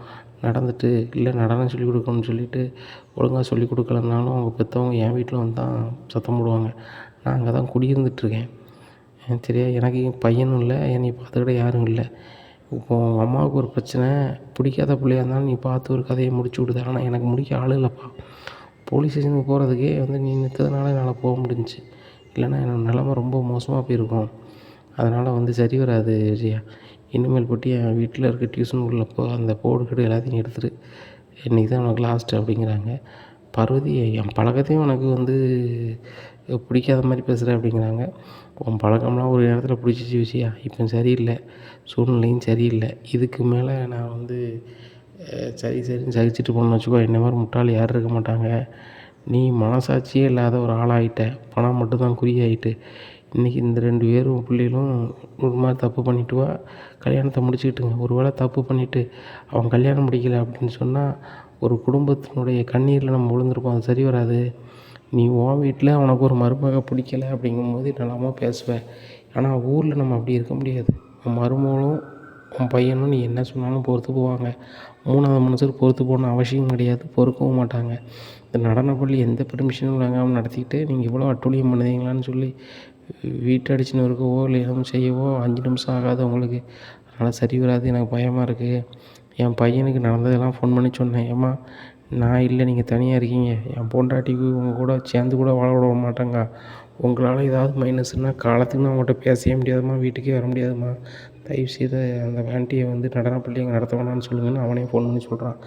நடந்துட்டு, இல்லை நடனம் சொல்லிக் கொடுக்கணும்னு சொல்லிவிட்டு ஒழுங்காக சொல்லிக் கொடுக்கலனாலும் அவங்க பெற்றவங்க என் வீட்டில் வந்து தான் சத்தம் போடுவாங்க. நான் அங்கே தான் குடியிருந்துட்டுருக்கேன், சரியா, எனக்கு பையனும் இல்லை, என்னை பார்த்துக்கிட்ட யாரும் இல்லை. இப்போது உங்கள் அம்மாவுக்கு ஒரு பிரச்சனை, பிடிக்காத பிள்ளையாக இருந்தாலும் நீ பார்த்து ஒரு கதையை முடிச்சு விடுது, ஆனால் எனக்கு முடிக்க ஆள் இல்லைப்பா, போலீஸ் ஸ்டேஷனுக்கு போகிறதுக்கே வந்து நீ நிற்கிறதுனால என்னால் போக முடிஞ்சிச்சு, இல்லைன்னா என்னோடய நிலமை ரொம்ப மோசமாக போயிருக்கும், அதனால் வந்து சரி வராது விஜயா, இனிமேல் போட்டு என் வீட்டில் இருக்க டியூஷன் உள்ள அந்த போர்டு கீடு எல்லாத்தையும் எடுத்துரு, இன்றைக்கி தான் உனக்கு லாஸ்ட்டு அப்படிங்கிறாங்க. பார்வதி என் பழக்கத்தையும் உனக்கு வந்து பிடிக்காத மாதிரி பேசுகிற அப்படிங்கிறாங்க. உன் பழக்கம்லாம் ஒரு இடத்துல பிடிச்சிச்சு விஜயா, இப்போ சரியில்லை, சூழ்நிலையும் சரியில்லை, இதுக்கு மேலே நான் வந்து சரின்னு சகிச்சுட்டு போகணுன்னு வச்சுக்கோ, என்ன மாதிரி முட்டாள் யாரும் இருக்க மாட்டாங்க, நீ மனசாட்சியே இல்லாத ஒரு ஆளாகிட்ட, பணம் மட்டும்தான் குறியாயிட்டு, இன்றைக்கி இந்த 2 பேரும் பிள்ளைகளும் ஒரு மாதிரி தப்பு பண்ணிட்டு வா, கல்யாணத்தை முடிச்சுக்கிட்டுங்க. ஒரு வேளை தப்பு பண்ணிவிட்டு அவன் கல்யாணம் முடிக்கலை அப்படின்னு சொன்னால் ஒரு குடும்பத்தினுடைய கண்ணீரில் நம்ம விழுந்திருப்போம். அது சரி வராது. நீ உன் வீட்டில் உனக்கு ஒரு மருமக பிடிக்கல அப்படிங்கும்போது நல்லாமா பேசுவேன். ஆனால் ஊரில் நம்ம அப்படி இருக்க முடியாது. உன் மருமகளும் உன் பையனும் நீ என்ன சொன்னாலும் பொறுத்து போவாங்க. 3வது மனுஷர் பொறுத்து போகணும்னு அவசியம் கிடையாது, பொறுக்கவும் மாட்டாங்க. இந்த நடனப்பள்ளி எந்த பெர்மிஷனும் வாங்காமல் நடத்திக்கிட்டு நீங்கள் இவ்வளோ அட்டூழியம் பண்ணுதீங்களான்னு சொல்லி வீட்டை அடிச்சுன்னு இருக்கவோ இல்லை எதுவும் செய்யவோ 5 நிமிஷம் ஆகாது உங்களுக்கு. அதனால் சரி வராது. எனக்கு பயமாக இருக்குது. என் பையனுக்கு நடந்ததெல்லாம் ஃபோன் பண்ணி சொன்னேன். ஏம்மா நான் இல்லை, நீங்கள் தனியாக இருக்கீங்க, என் பொண்டாட்டிக்கு உங்கள் கூட சேர்ந்து கூட வாழ விட மாட்டேங்க. உங்களால் ஏதாவது மைனஸ்னால் காலத்துக்கு நான் உங்கள்கிட்ட பேசவே முடியாதும்மா, வீட்டுக்கே வர முடியாதும்மா. தயவுசெய்து அந்த ஆண்டியை வந்து நடனப்பள்ளி அங்கே நடத்த வேணான்னு சொல்லுங்கன்னு அவனே ஃபோன் பண்ணி சொல்கிறான்.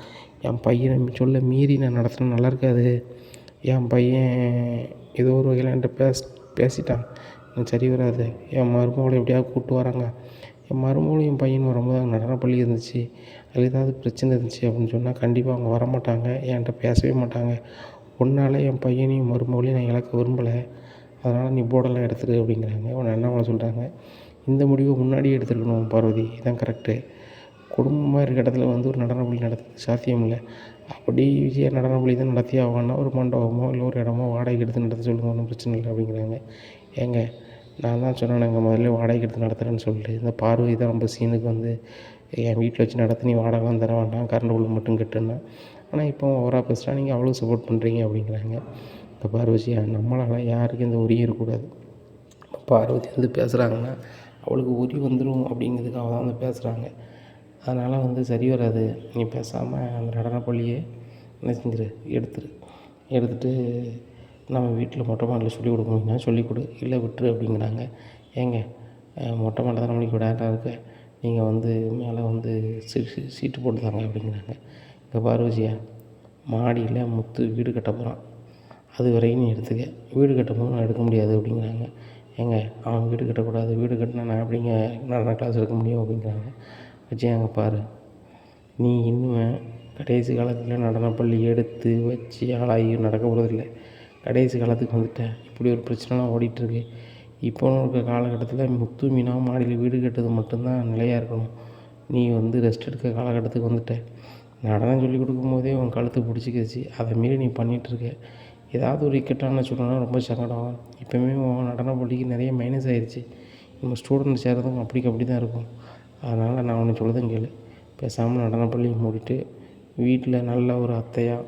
என் பையனை சொல்ல மீறி நான் நடத்தினா நல்லா இருக்காது. என் பையன் ஏதோ ஒரு வகையில் என்கிட்ட பேசிட்டான். எனக்கு சரி வராது. என் மருமகளை எப்படியாவது கூப்பிட்டு வராங்க. என் மருமகளும் என் பையனும் வரும்போது அங்கே நடனப்பள்ளி இருந்துச்சு, அதில் ஏதாவது பிரச்சனை இருந்துச்சு அப்படின்னு சொன்னால் கண்டிப்பாக அவங்க வரமாட்டாங்க, என்கிட்ட பேசவே மாட்டாங்க. உன்னால் என் பையனையும் மருமகளையும் நான் இழக்க விரும்பலை. அதனால் நீ போர்டெல்லாம் எடுத்துரு அப்படிங்கிறாங்க. உன்னை என்ன பண்ண சொல்கிறாங்க? இந்த முடிவை முன்னாடியே எடுத்துருக்கணும் பார்வதி, இதான் கரெக்டு. குடும்பமாக இருக்க இடத்துல வந்து ஒரு நடனப்பள்ளி நடத்துறது சாத்தியம் இல்லை. அப்படி விஜயா நடனப்பள்ளி தான் நடத்தி ஆகணும்னா ஒரு மண்டபமோ இல்லை ஒரு இடமோ வாடகைக்கு எடுத்து நடத்த சொல்லுங்கள், ஒன்றும் பிரச்சனை இல்லை அப்படிங்கிறாங்க. ஏங்க நான் தான் சொன்னேனுங்க முதல்ல வாடகைக்கு எடுத்து நடத்துகிறேன்னு சொல்லிட்டு. இந்த பார்வதி தான் ரொம்ப சீனுக்கு வந்து என் வீட்டில் வச்சு நடத்தி நீ வாடகைலாம் தர வேண்டாம், கரண்ட் பில் மட்டும் கட்டுன்னா. ஆனால் இப்போ ஓவராக பேசுகிறா, நீங்கள் அவ்வளோ சப்போர்ட் பண்ணுறீங்க அப்படிங்கிறாங்க. இப்போ பார்வதியா நம்மளால் யாருக்கும் எந்த உரியும் இருக்கக்கூடாது. பார்வதி வந்து பேசுகிறாங்கன்னா அவளுக்கு உரி வந்துடும் அப்படிங்கிறதுக்காக தான் வந்து பேசுகிறாங்க. அதனால் வந்து சரி வராது. நீ பேசாமல் அந்த நடனப்பள்ளியை என்ன செஞ்சிரு, எடுத்துட்டு நம்ம வீட்டில் மொட்டை மாடியில் சொல்லிக் கொடுக்க முடியும்னா சொல்லிக் கொடு, இல்லை விட்டுரு அப்படிங்கிறாங்க. ஏங்க மொட்டை மாடியில் தானே நம்மளுக்கு விளையாட்டாக இருக்க, நீங்கள் வந்து மேலே வந்து சீட்டு போட்டு தாங்க அப்படிங்கிறாங்க. இங்கே பார்வதியா, மாடியில் முத்து வீடு கட்ட போகிறான், அது வரைக்கும் நீ எடுத்துக்க, வீடு கட்டும்போது நான் எடுக்க முடியாது அப்படிங்கிறாங்க. ஏங்க அவன் வீடு கட்டக்கூடாது, வீடு கட்டினா நான் எப்படிங்க நடன கிளாஸ் எடுக்க முடியும் அப்படிங்கிறாங்க. விஜயாங்க பாரு, நீ இன்னும் கடைசி காலத்தில் நடனப்பள்ளி எடுத்து வச்சு ஆளாகி நடக்க போகிறதில்ல. கடைசி காலத்துக்கு வந்துட்டேன். இப்படி ஒரு பிரச்சனைலாம் ஓடிட்டுருக்கு. இப்போ இருக்க காலகட்டத்தில் முத்து மீனாக மாடியில் வீடு கட்டுறது மட்டும்தான் நிலையாக இருக்கணும். நீ வந்து ரெஸ்ட் எடுக்க காலகட்டத்துக்கு வந்துட்ட. நடனம் சொல்லிக் கொடுக்கும்போதே உன் கழுத்து பிடிச்சிக்கிச்சு, அதை மீறி நீ பண்ணிகிட்ருக்க. ஏதாவது ஒரு இக்கட்டான சூழ்நிலை ரொம்ப சங்கடம். இப்போவுமே உன் நடனப்பள்ளிக்கு நிறைய மைனஸ் ஆகிடுச்சு. நம்ம ஸ்டூடெண்ட் சேர்றதும் அப்படி தான் இருக்கும். அதனால் நான் ஒன்று சொல்லுறதும் கேளு. பேசாமல் நடனப்பள்ளியை மூடிட்டு வீட்டில் நல்ல ஒரு அத்தையாக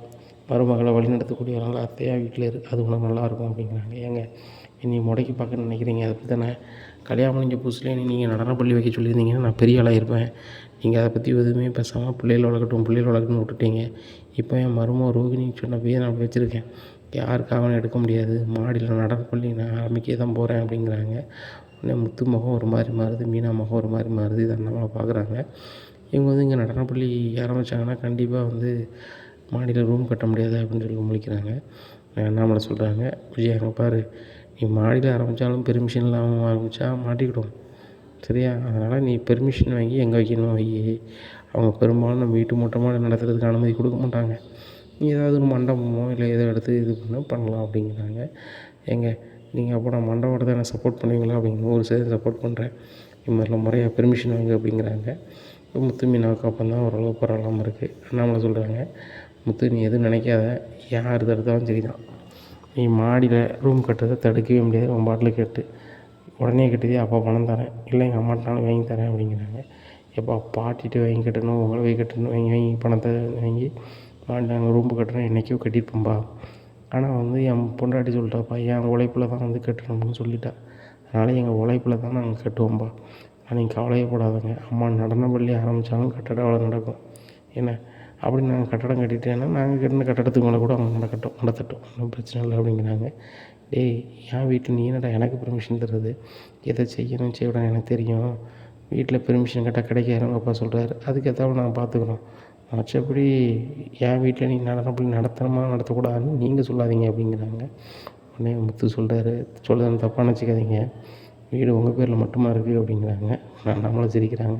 மருமகளை வழிநடத்தக்கூடிய நல்ல அத்தையாக வீட்டில் இருக்குது, அது உனக்கு நல்லாயிருக்கும் அப்படிங்கிறாங்க. ஏங்க நீ முடக்கி பார்க்கணுன்னு நினைக்கிறீங்க, அதை பற்றி தானே கல்யாணம் முடிஞ்ச புதுசுலேயே நீங்கள் நடனப்பள்ளி வைக்க சொல்லியிருந்தீங்கன்னா நான் பெரிய ஆளாக இருப்பேன். நீங்கள் அதை பற்றி எதுவுமே பேசாமல் பிள்ளைகள் வளர்க்கட்டும்னு விட்டுட்டீங்க. இப்போ என் மருமக ரோகிணி சொன்னப்பயே நான் வச்சுருக்கேன், யாருக்காகவும் எடுக்க முடியாது, மாடியில் நடனப்பள்ளி நான் ஆரம்பிக்க தான் போகிறேன் அப்படிங்கிறாங்க. உடனே முத்து முகம் ஒரு மாதிரி மாறுது, மீனா முகம் ஒரு மாதிரி மாறுது. இதை நம்மளை பார்க்குறாங்க. இவங்க வந்து இங்கே நடனப்பள்ளி ஆரம்பித்தாங்கன்னா கண்டிப்பாக வந்து மாடியில் ரூம் கட்ட முடியாது அப்படின்னு சொல்லி முழிக்கிறாங்க. அண்ணாமலை சொல்கிறாங்க, விஜய் அங்கே பாரு, நீ மாடியில் ஆரம்பித்தாலும் பெர்மிஷன் இல்லாமல் ஆரம்பித்தா மாட்டிக்கிடும், சரியா? அதனால் நீ பெர்மிஷன் வாங்கி எங்கே வைக்கணும் வை. அவங்க பெரும்பாலும் நம்ம வீட்டு மொட்டை மாடி நடத்துறதுக்கு அனுமதி கொடுக்க மாட்டாங்க. நீ ஏதாவது ஒரு மண்டபமோ இல்லை ஏதோ எடுத்து இது பண்ணலாம் அப்படிங்கிறாங்க. ஏங்க நீங்கள் அப்போ நான் மண்டபம் எடுத்து எனக்கு சப்போர்ட் பண்ணுவீங்களா அப்படிங்கிற ஒரு சைடு சப்போர்ட் பண்ணுறேன், இது மாதிரிலாம் முறையாக பெர்மிஷன் வாங்கி அப்படிங்கிறாங்க. முத்து மீனாவுக்கு அப்போ தான் ஓரளவு பரவாயில்லாமல் இருக்குது. அண்ணாமலை சொல்கிறாங்க, முத்து நீ எதுவும் நினைக்காத, யார் தடுத்தாலும் சரி தான், நீ மாடியில் ரூம் கட்டுறதை தடுக்கவே முடியாது, உன் பாட்டில் கேட்டு உடனே கட்டுதே அப்போ பணம் தரேன், இல்லை எங்கள் அம்மாட்டாலும் வாங்கி தரேன் அப்படிங்கிறாங்க. எப்போ பாட்டிகிட்ட வாங்கி கட்டணும், உங்களை போய் கட்டணும், வாங்கி பணத்தை வாங்கி மாடியில் நாங்கள் ரூம்பு கட்டுறோம், என்றைக்கோ கட்டியிருப்போம்பா. ஆனால் வந்து என் பொண்டாட்டி சொல்லிட்டாப்பா, என் உழைப்பில் தான் வந்து கட்டணும்னு சொல்லிட்டா, அதனால் எங்கள் உழைப்பில் தான் நாங்கள் கட்டுவோம்பா, நீங்கள் கவலையே போடாதீங்க, அம்மா நடனப்பள்ளி ஆரம்பித்தாலும் கட்டடம் அவ்வளோ நடக்கும். ஏன்னா அப்படி நாங்கள் கட்டடம் கட்டிட்டேன்னா நாங்கள் கட்டின கட்டடத்துக்கு மேலே கூட அவங்க நடத்தட்டும், ஒன்றும் பிரச்சனை இல்லை அப்படிங்கிறாங்க. டேய் என் வீட்டில் நீ என்னடா எனக்கு பெர்மிஷன் தர்றது, எதை செய்யணும் செய்யக்கூடாது எனக்கு தெரியும், வீட்டில் பெர்மிஷன் கேட்டால் கிடைக்காதுன்னு அப்பா சொல்கிறாரு, அதுக்கேற்றாப்புல நாங்கள் பார்த்துக்குறோம், மற்றபடி என் வீட்டில் நீ நடனப்பள்ளி நடத்தணுமா நடத்தக்கூடாதுன்னு நீங்கள் சொல்லாதீங்க அப்படிங்கிறாங்க. உடனே முத்து சொல்கிறத தப்பாக நினச்சிக்காதீங்க, வீடு உங்கள் பேரில் மட்டுமா இருக்குது அப்படிங்கிறாங்க. நம்மளும் சிரிக்கிறாங்க,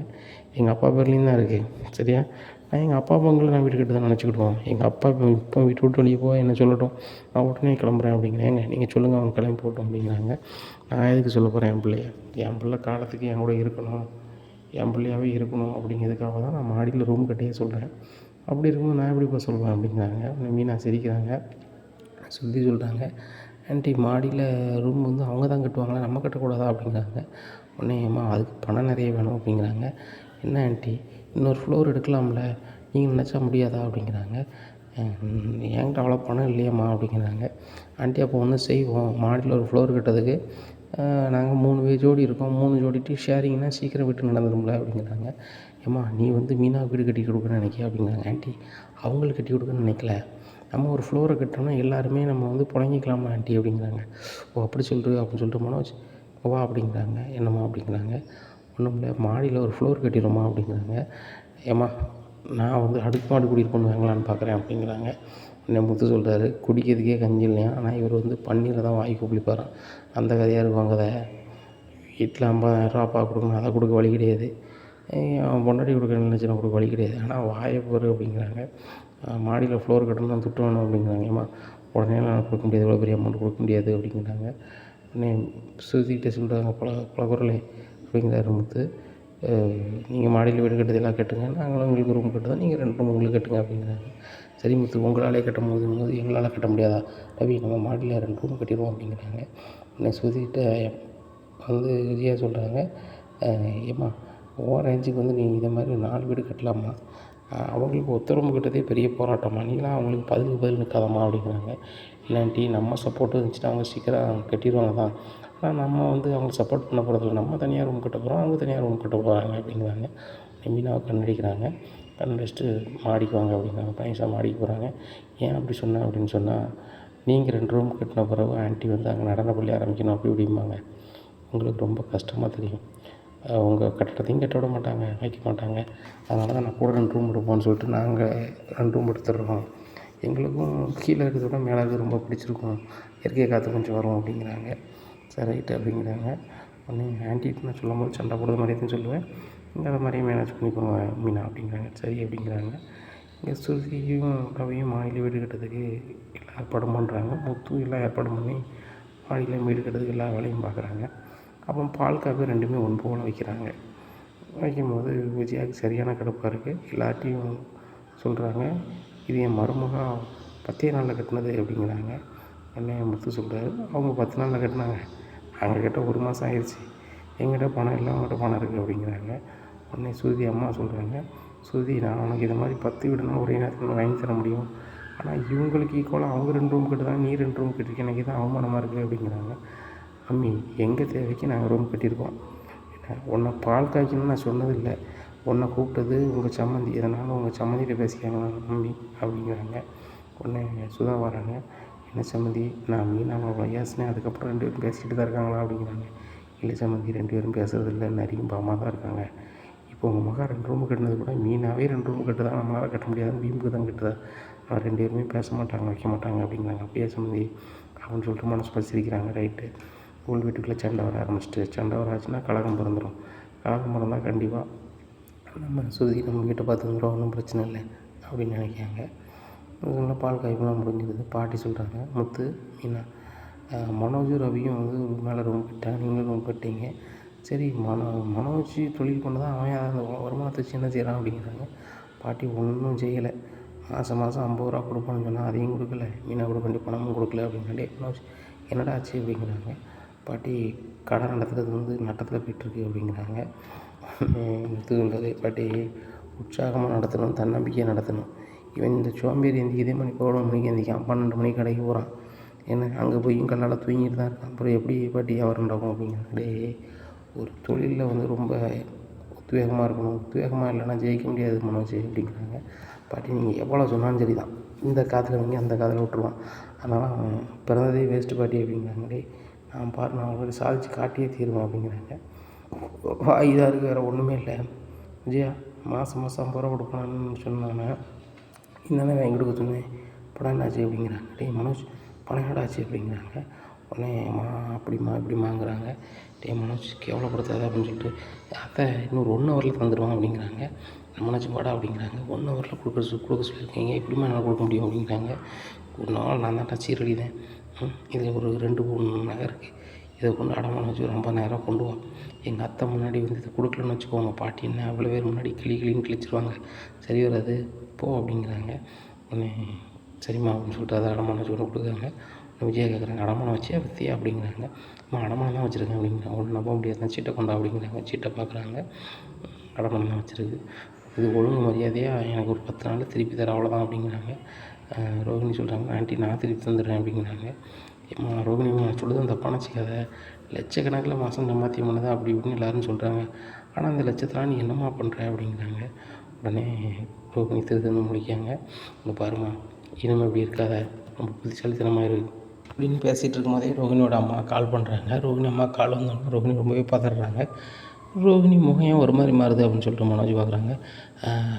எங்கள் அப்பா பேர்லேயும் தான் இருக்குது, சரியா? நான் எங்கள் அப்பா பங்கில் நான் வீடு கட்டி தான் நினச்சிக்கிடுவோம். எங்கள் அப்பா இப்போ வீட்டை விட்டு வெளியே போக என்ன சொல்லட்டும், நான் உடனே கிளம்புறேன் அப்படிங்கிறேன். ஏங்க நீங்கள் சொல்லுங்கள் அவங்க கிளம்பி போகட்டும் அப்படிங்கிறாங்க. நான் எதுக்கு சொல்ல போகிறேன் என் பிள்ளைய, என் பிள்ளை காலத்துக்கு என் கூட இருக்கணும், என் பிள்ளையாவே இருக்கணும் அப்படிங்கிறதுக்காக தான் நான் மாடியில் ரூம் கட்டியே சொல்கிறேன். அப்படி இருக்கும்போது நான் எப்படிப்பா சொல்லுவேன் அப்படிங்கிறாங்க. மீனா சிரிக்கிறாங்க. சுற்றி சொல்கிறாங்க, ஆன்ட்டி மாடியில் ரூம் வந்து அவங்க தான் கட்டுவாங்களா, நம்ம கட்டக்கூடாதா அப்படிங்கிறாங்க. உடனே ஏம்மா அதுக்கு பணம் நிறைய வேணும் அப்படிங்கிறாங்க. என்ன ஆன்ட்டி இன்னொரு ஃப்ளோர் எடுக்கலாம்ல, நீங்கள் நினச்சா முடியாதா அப்படிங்கிறாங்க. என்கிட்ட அவ்வளோ பணம் இல்லையம்மா அப்படிங்கிறாங்க. ஆன்ட்டி அப்போ ஒன்று செய்வோம், மாடியில் ஒரு ஃப்ளோர் கட்டுறதுக்கு நாங்கள் 3 ஜோடி இருக்கோம், 3 ஜோடிட்டு ஷேரிங்னா சீக்கிரம் வீட்டு நடந்துடும்ல அப்படிங்கிறாங்க. ஏம்மா நீ வந்து மீனா வீடு கட்டி கொடுக்குறேன்னு நினைக்கிய அப்படிங்கிறாங்க. ஆன்ட்டி அவங்களுக்கு கட்டி கொடுக்குன்னு நினைக்கல, நம்ம ஒரு ஃப்ளோரை கட்டோம்னா எல்லாருமே நம்ம வந்து புழங்கிக்கலாமா ஆன்ட்டி அப்படிங்கிறாங்க. ஓ அப்படி சொல்லிட்டு அப்படின்னு சொல்லிட்டு மனோஜ் வா அப்படிங்கிறாங்க. என்னம்மா அப்படிங்கிறாங்க. ஒன்றும் இல்லை மாடியில் ஒரு ஃப்ளோர் கட்டிடுமா அப்படிங்கிறாங்க. ஏம்மா நான் வந்து அடுக்குமாடி குடியிருப்போன்னு வாங்கலான்னு பார்க்குறேன் அப்படிங்கிறாங்க. உடனே முத்து சொல்கிறாரு, குடிக்கிறதுக்கே கஞ்சி இல்லையா, ஆனால் இவர் வந்து பன்னீரை தான் வாங்கி குளிப்பாராம். அந்த கதையாக இருக்கும் கதை. வீட்டில் 50,000 அப்பா கொடுக்கணும், அதை கொடுக்க வழி கிடையாது, அவன் பொண்டாட்டி கொடுக்குறேன்னு நினச்சி நான் கொடுக்க வழி கிடையாது, ஆனால் வாயை போரு அப்படிங்கிறாங்க. மாடியில் ஃப்ளோர் கட்டணும் நான் துட்டு வேணும் அப்படிங்கிறாங்க. ஏம்மா உடனே நான் கொடுக்க முடியாது, இவ்வளோ பெரிய அமௌண்ட் கொடுக்க முடியாது அப்படிங்கிறாங்க. உடனே சுற்றிக்கிட்டே சொல்கிறாங்க, பல குரலே அப்படிங்கிறாரு முத்து. நீங்கள் மாடியில் வீடு கட்டுறதெல்லாம் கட்டுங்க, நாங்களும் உங்களுக்கு ரூம் கட்டுறோம், நீங்கள் 2 ரூம் உங்களுக்கு கட்டுங்க அப்படிங்கிறாங்க. சரி முத்து உங்களாலே கட்டும் போது எங்களால் கட்ட முடியாதா ரவி, நம்ம மாடியில் 2 ரூம் கட்டிடுவோம் அப்படிங்கிறாங்க. உடனே சுற்றிக்கிட்ட வந்து விஜயா சொல்கிறாங்க, ஏம்மா ஓ ரேஞ்சுக்கு வந்து நீ இதை மாதிரி 4 வீடு கட்டலாமா, அவங்களுக்கு ஒத்த ரூம் கட்டுறதே பெரிய போராட்டமா, நீங்களாம் அவங்களுக்கு பதிலுக்கு பதில் நிற்காதம்மா அப்படிங்கிறாங்க. இல்லாட்டி நம்ம சப்போர்ட்டு இருந்துச்சுன்னா அவங்க சீக்கிரம் கட்டிடுவாங்க தான், ஆனால் நம்ம வந்து அவங்களுக்கு சப்போர்ட் பண்ண போகிறதில்ல, நம்ம தனியாக ரூம் கட்ட போகிறோம், அவங்க தனியாக ரூம் கட்ட போகிறாங்க அப்படிங்கிறாங்க. மீனாவை கண்ணடிக்கிறாங்க. கண்ணடிச்சிட்டு மாடிக்கு வாங்க அப்படிங்கிறாங்க. பையன் மாடிக்கு போகிறாங்க. ஏன் அப்படி சொன்னேன் அப்படின்னு சொன்னால், நீங்கள் 2 ரூம் கட்டின பிறகு ஆன்ட்டி வந்து அங்கே நடன பள்ளி ஆரம்பிக்கணும் அப்படி இப்படிம்பாங்க. உங்களுக்கு ரொம்ப கஷ்டமாக தெரியும். அவங்க கட்டடத்தையும் கட்ட விட மாட்டாங்க, வைக்க மாட்டாங்க. அதனால தான் நான் கூட 2 ரூம் எடுப்போம்னு சொல்லிட்டு நாங்கள் 2 ரூம் எடுத்துடுறோம். எங்களுக்கும் கீழே இருக்கிறத விட மேலே இருக்கிறது ரொம்ப பிடிச்சிருக்கும், இயற்கை காற்று கொஞ்சம் வரும் அப்படிங்கிறாங்க. சரி ரைட்டு அப்படிங்கிறாங்க. உடனே ஆன்ட்டிகிட்ட நான் சொல்லும்போது சண்டை போடுறது மாதிரி தான் சொல்லுவேன், இங்கே அதை மாதிரியே மேனேஜ் பண்ணிக்கோங்க மீனா அப்படிங்கிறாங்க. சரி அப்படிங்கிறாங்க. இங்கே ஸ்ருதியும் ரவியும் மாடியில் வீடு கட்டுறதுக்கு எல்லா ஏற்பாடும் பண்ணுறாங்க. முத்து எல்லாம் ஏற்பாடும் பண்ணி மாடியில் வீடு கட்டுறதுக்கு எல்லா வேலையும் பார்க்குறாங்க. அப்புறம் பால் காப்பி 2மே ஒன்று போல் வைக்கிறாங்க. வைக்கும்போது விஜயாவுக்கு சரியான கடுப்பாக இருக்குது. எல்லாத்தையும் சொல்கிறாங்க, இது என் மருமகா 10 நாளில் கட்டினது அப்படிங்கிறாங்க. உடனே முத்து சொல்கிறாரு, அவங்க 10 நாளில் கட்டினாங்க, அவங்க கிட்ட 1 மாதம் ஆயிடுச்சு, எங்கிட்ட பணம் இல்லை அவங்ககிட்ட பணம் இருக்குது அப்படிங்கிறாங்க. உடனே ஸ்ருதி அம்மா சொல்கிறாங்க, ஸ்ருதி நான் உனக்கு இது மாதிரி 10 வீடுனா ஒரே நேரத்தில் வாங்கி தர முடியும், ஆனால் இவங்களுக்கு ஈக்குவலாக அவங்க 2 ரூம் கட்டுதான், நீ 2 ரூம் கட்டிருக்க, எனக்கு தான் அவமானமாக இருக்குது அப்படிங்கிறாங்க. மம்மி எங்கள் தேவைக்கு நாங்கள் ரூம் கட்டியிருக்கோம், உன்னை பால் காய்க்கணும்னு நான் சொன்னதில்லை, உன்னை கூப்பிட்டது உங்கள் சம்மந்தி, அதனால் உங்கள் சம்மந்திகிட்ட பேசிக்காங்க மம்மி அப்படிங்கிறாங்க. உடனே சுதா வராங்க, என்ன சம்மந்தி நான் மீனாவை ஏசினேன், அதுக்கப்புறம் 2 பேரும் பேசிக்கிட்டு தான் இருக்காங்களா அப்படிங்கிறாங்க. இல்லை சம்மந்தி 2 பேரும் பேசுகிறது இல்லை, நிறையும் பாவமாக தான் இருக்காங்க. இப்போ உங்கள் மகா 2 ரூம் கட்டினது கூட மீனாவே 2 ரூம் கட்டுதா, நம்மளால் கட்ட முடியாதுன்னு வீம்புக்கு தான் கட்டுதா, அவன் 2 பேருமே பேச மாட்டாங்க வைக்க மாட்டாங்க அப்படிங்கிறாங்க. அப்படியே சம்மந்தி அப்படின்னு சொல்லிட்டு மனசு பசிரிக்கிறாங்க. ரைட்டு உள் வீட்டுக்குள்ளே சண்டை வர ஆரம்பிச்சிட்டு, சண்டை வர ஆச்சுன்னா கலகம் பிறந்துடும். கலகம் பிறந்தால் கண்டிப்பாக நம்ம சுருதி நம்ம வீட்டை பார்த்து வந்துடும், ஒன்றும் பிரச்சனை இல்லை அப்படின்னு நினைக்காங்க. இதெல்லாம் பால் காய்ப்பெல்லாம் முடிஞ்சிருது. பாட்டி சொல்கிறாங்க, முத்து மீனா மனோஜ் ரவியும் வந்து மேலே ரூம் கட்டாங்க, நீங்களும் ரூம் கட்டிங்க, சரி மனோஜ் தொழில் பண்ண தான் அவன் அந்த வருமானத்தை வச்சு என்ன செய்கிறான் அப்படிங்கிறாங்க. பாட்டி ஒன்றும் செய்யலை, மாதம் 50 ரூபா கொடுப்பான்னு சொன்னால் அதையும் கொடுக்கல, மீனா கொடுக்க வேண்டிய பணமும் கொடுக்கல அப்படின்னாலே மனோஜ் என்னடா ஆச்சு அப்படிங்கிறாங்க. பாட்டி கடை நடத்துறது வந்து நட்டத்தில் போய்ட்டுருக்கு அப்படிங்கிறாங்க. சொல்கிறது, பாட்டி உற்சாகமாக நடத்தணும், தன்னம்பிக்கையாக நடத்தணும், இவன் இந்த சோம்பேறி எந்திக்கதே மணி 11 மணிக்கு எந்திக்கான், 12 மணிக்கு கடைக்கு போகிறான், ஏன்னா அங்கே போய் கல்லால் தூங்கிட்டு தான் இருக்கான், அப்புறம் எப்படி பாட்டி வியாபாரம் நடக்கும் அப்படிங்கிறாங்களே. ஒரு தொழிலில் வந்து ரொம்ப உத்வேகமாக இருக்கணும், உத்வேகமாக இல்லைன்னா ஜெயிக்க முடியாது மனோஜ் அப்படிங்கிறாங்க. பாட்டி நீங்கள் எவ்வளோ சொன்னாலும் சரி தான், இந்த காதில் வாங்கி அந்த காதில் விட்டுருவான், அதனால் அவன் பிறந்ததே வேஸ்ட்டு பாட்டி அப்படிங்கிறாங்களே. நான் நான் அவங்களுக்கு சாதித்து காட்டியே தீருவேன் அப்படிங்கிறாங்க. இதாக இருக்குது, வேறு ஒன்றுமே இல்லை. விஜயா மாதம் 50 ரூபா கொடுக்கலான்னு சொன்னானே, என்னென்ன வாங்கி கொடுக்க சொன்னேன், பணம் என்னாச்சு அப்படிங்கிறாங்க. டேய் மனோஜ் பணம் என்னடாச்சு அப்படிங்கிறாங்க. உடனே அப்படிமா இப்படிமாங்கிறாங்க. டே மனோஜ் கேவலப்படுத்தாத அப்படின்னு சொல்லிட்டு, அத்தை இன்னொரு 1 ஹவரில் தந்துடுவான் அப்படிங்கிறாங்க. மனோஜ் வாடா அப்படிங்கிறாங்க. 1 ஹவரில் கொடுக்க சொல்லியிருக்கீங்க, எப்படிம்மா என்னால் கொடுக்க முடியும் அப்படிங்கிறாங்க. ஒரு நாள் நான் தான்டா சீரழிதேன். இதில் ஒரு 2 பவுன் நகை இருக்குது, இதை கொண்டு அடமானம் வச்சு ஒரு 50,000 கொண்டு வா. எங்கள் அத்தை முன்னாடி வந்து இதை கொடுக்கலன்னு வச்சுக்கோங்க, பாட்டி என்ன அவ்வளோ பேர் முன்னாடி கிளின்னு கிழிச்சிருவாங்க, சரி வராது போ அப்படிங்கிறாங்க. உடனே சரிம்மா அப்படின்னு சொல்லிட்டு அதை அடமானம் வச்சு கொண்டு கொடுக்குறாங்க. விஜயா கேட்குறாங்க, அடமானம் வச்சியா வித்தியா அப்படிங்கிறாங்க. அம்மா அடமானம் தான் வச்சுருக்கேன் அப்படிங்கிறாங்க. ஒன்று நம்ப முடியாது தான், சீட்டை கொண்டா அப்படிங்கிறாங்க. சீட்டை பார்க்குறாங்க, அடமானம் தான் வச்சுருக்கு. இது ஒழுங்கு மரியாதையாக எனக்கு ஒரு 10 நாளில் திருப்பி தர, அவ்வளோதான் அப்படிங்கிறாங்க. ரோகிணி சொல்கிறாங்க, ஆண்டி நான் திருப்பி தந்துடுறேன் அப்படிங்கிறாங்க. ஏம்மா ரோகிணி சொல்லுறது தப்பான செய்யாத, லட்சக்கணக்கில் மாதம் சம்பாத்தியம் பண்ணதான் அப்படி இப்படின்னு எல்லோரும் சொல்கிறாங்க, ஆனால் அந்த லட்சத்தெலாம் நீ என்னம்மா பண்ணுற அப்படிங்கிறாங்க. உடனே ரோகிணி திருத்தந்து முடிக்காங்க. இங்கே பாருமா, இனிமேல் இப்படி இருக்காத, ரொம்ப புத்திசாலித்தனமாக இருக்குது அப்படின்னு பேசிகிட்டு இருக்கும்போதே ரோகிணியோட அம்மா கால் பண்ணுறாங்க. ரோகிணி அம்மா கால் வந்தோடனே ரோகிணி ரொம்பவே பதறாங்க. ரோகிணி முகம் ஏன் ஒரு மாதிரி மாறுது அப்படின்னு சொல்லிட்டு மனோஜ் பார்க்குறாங்க.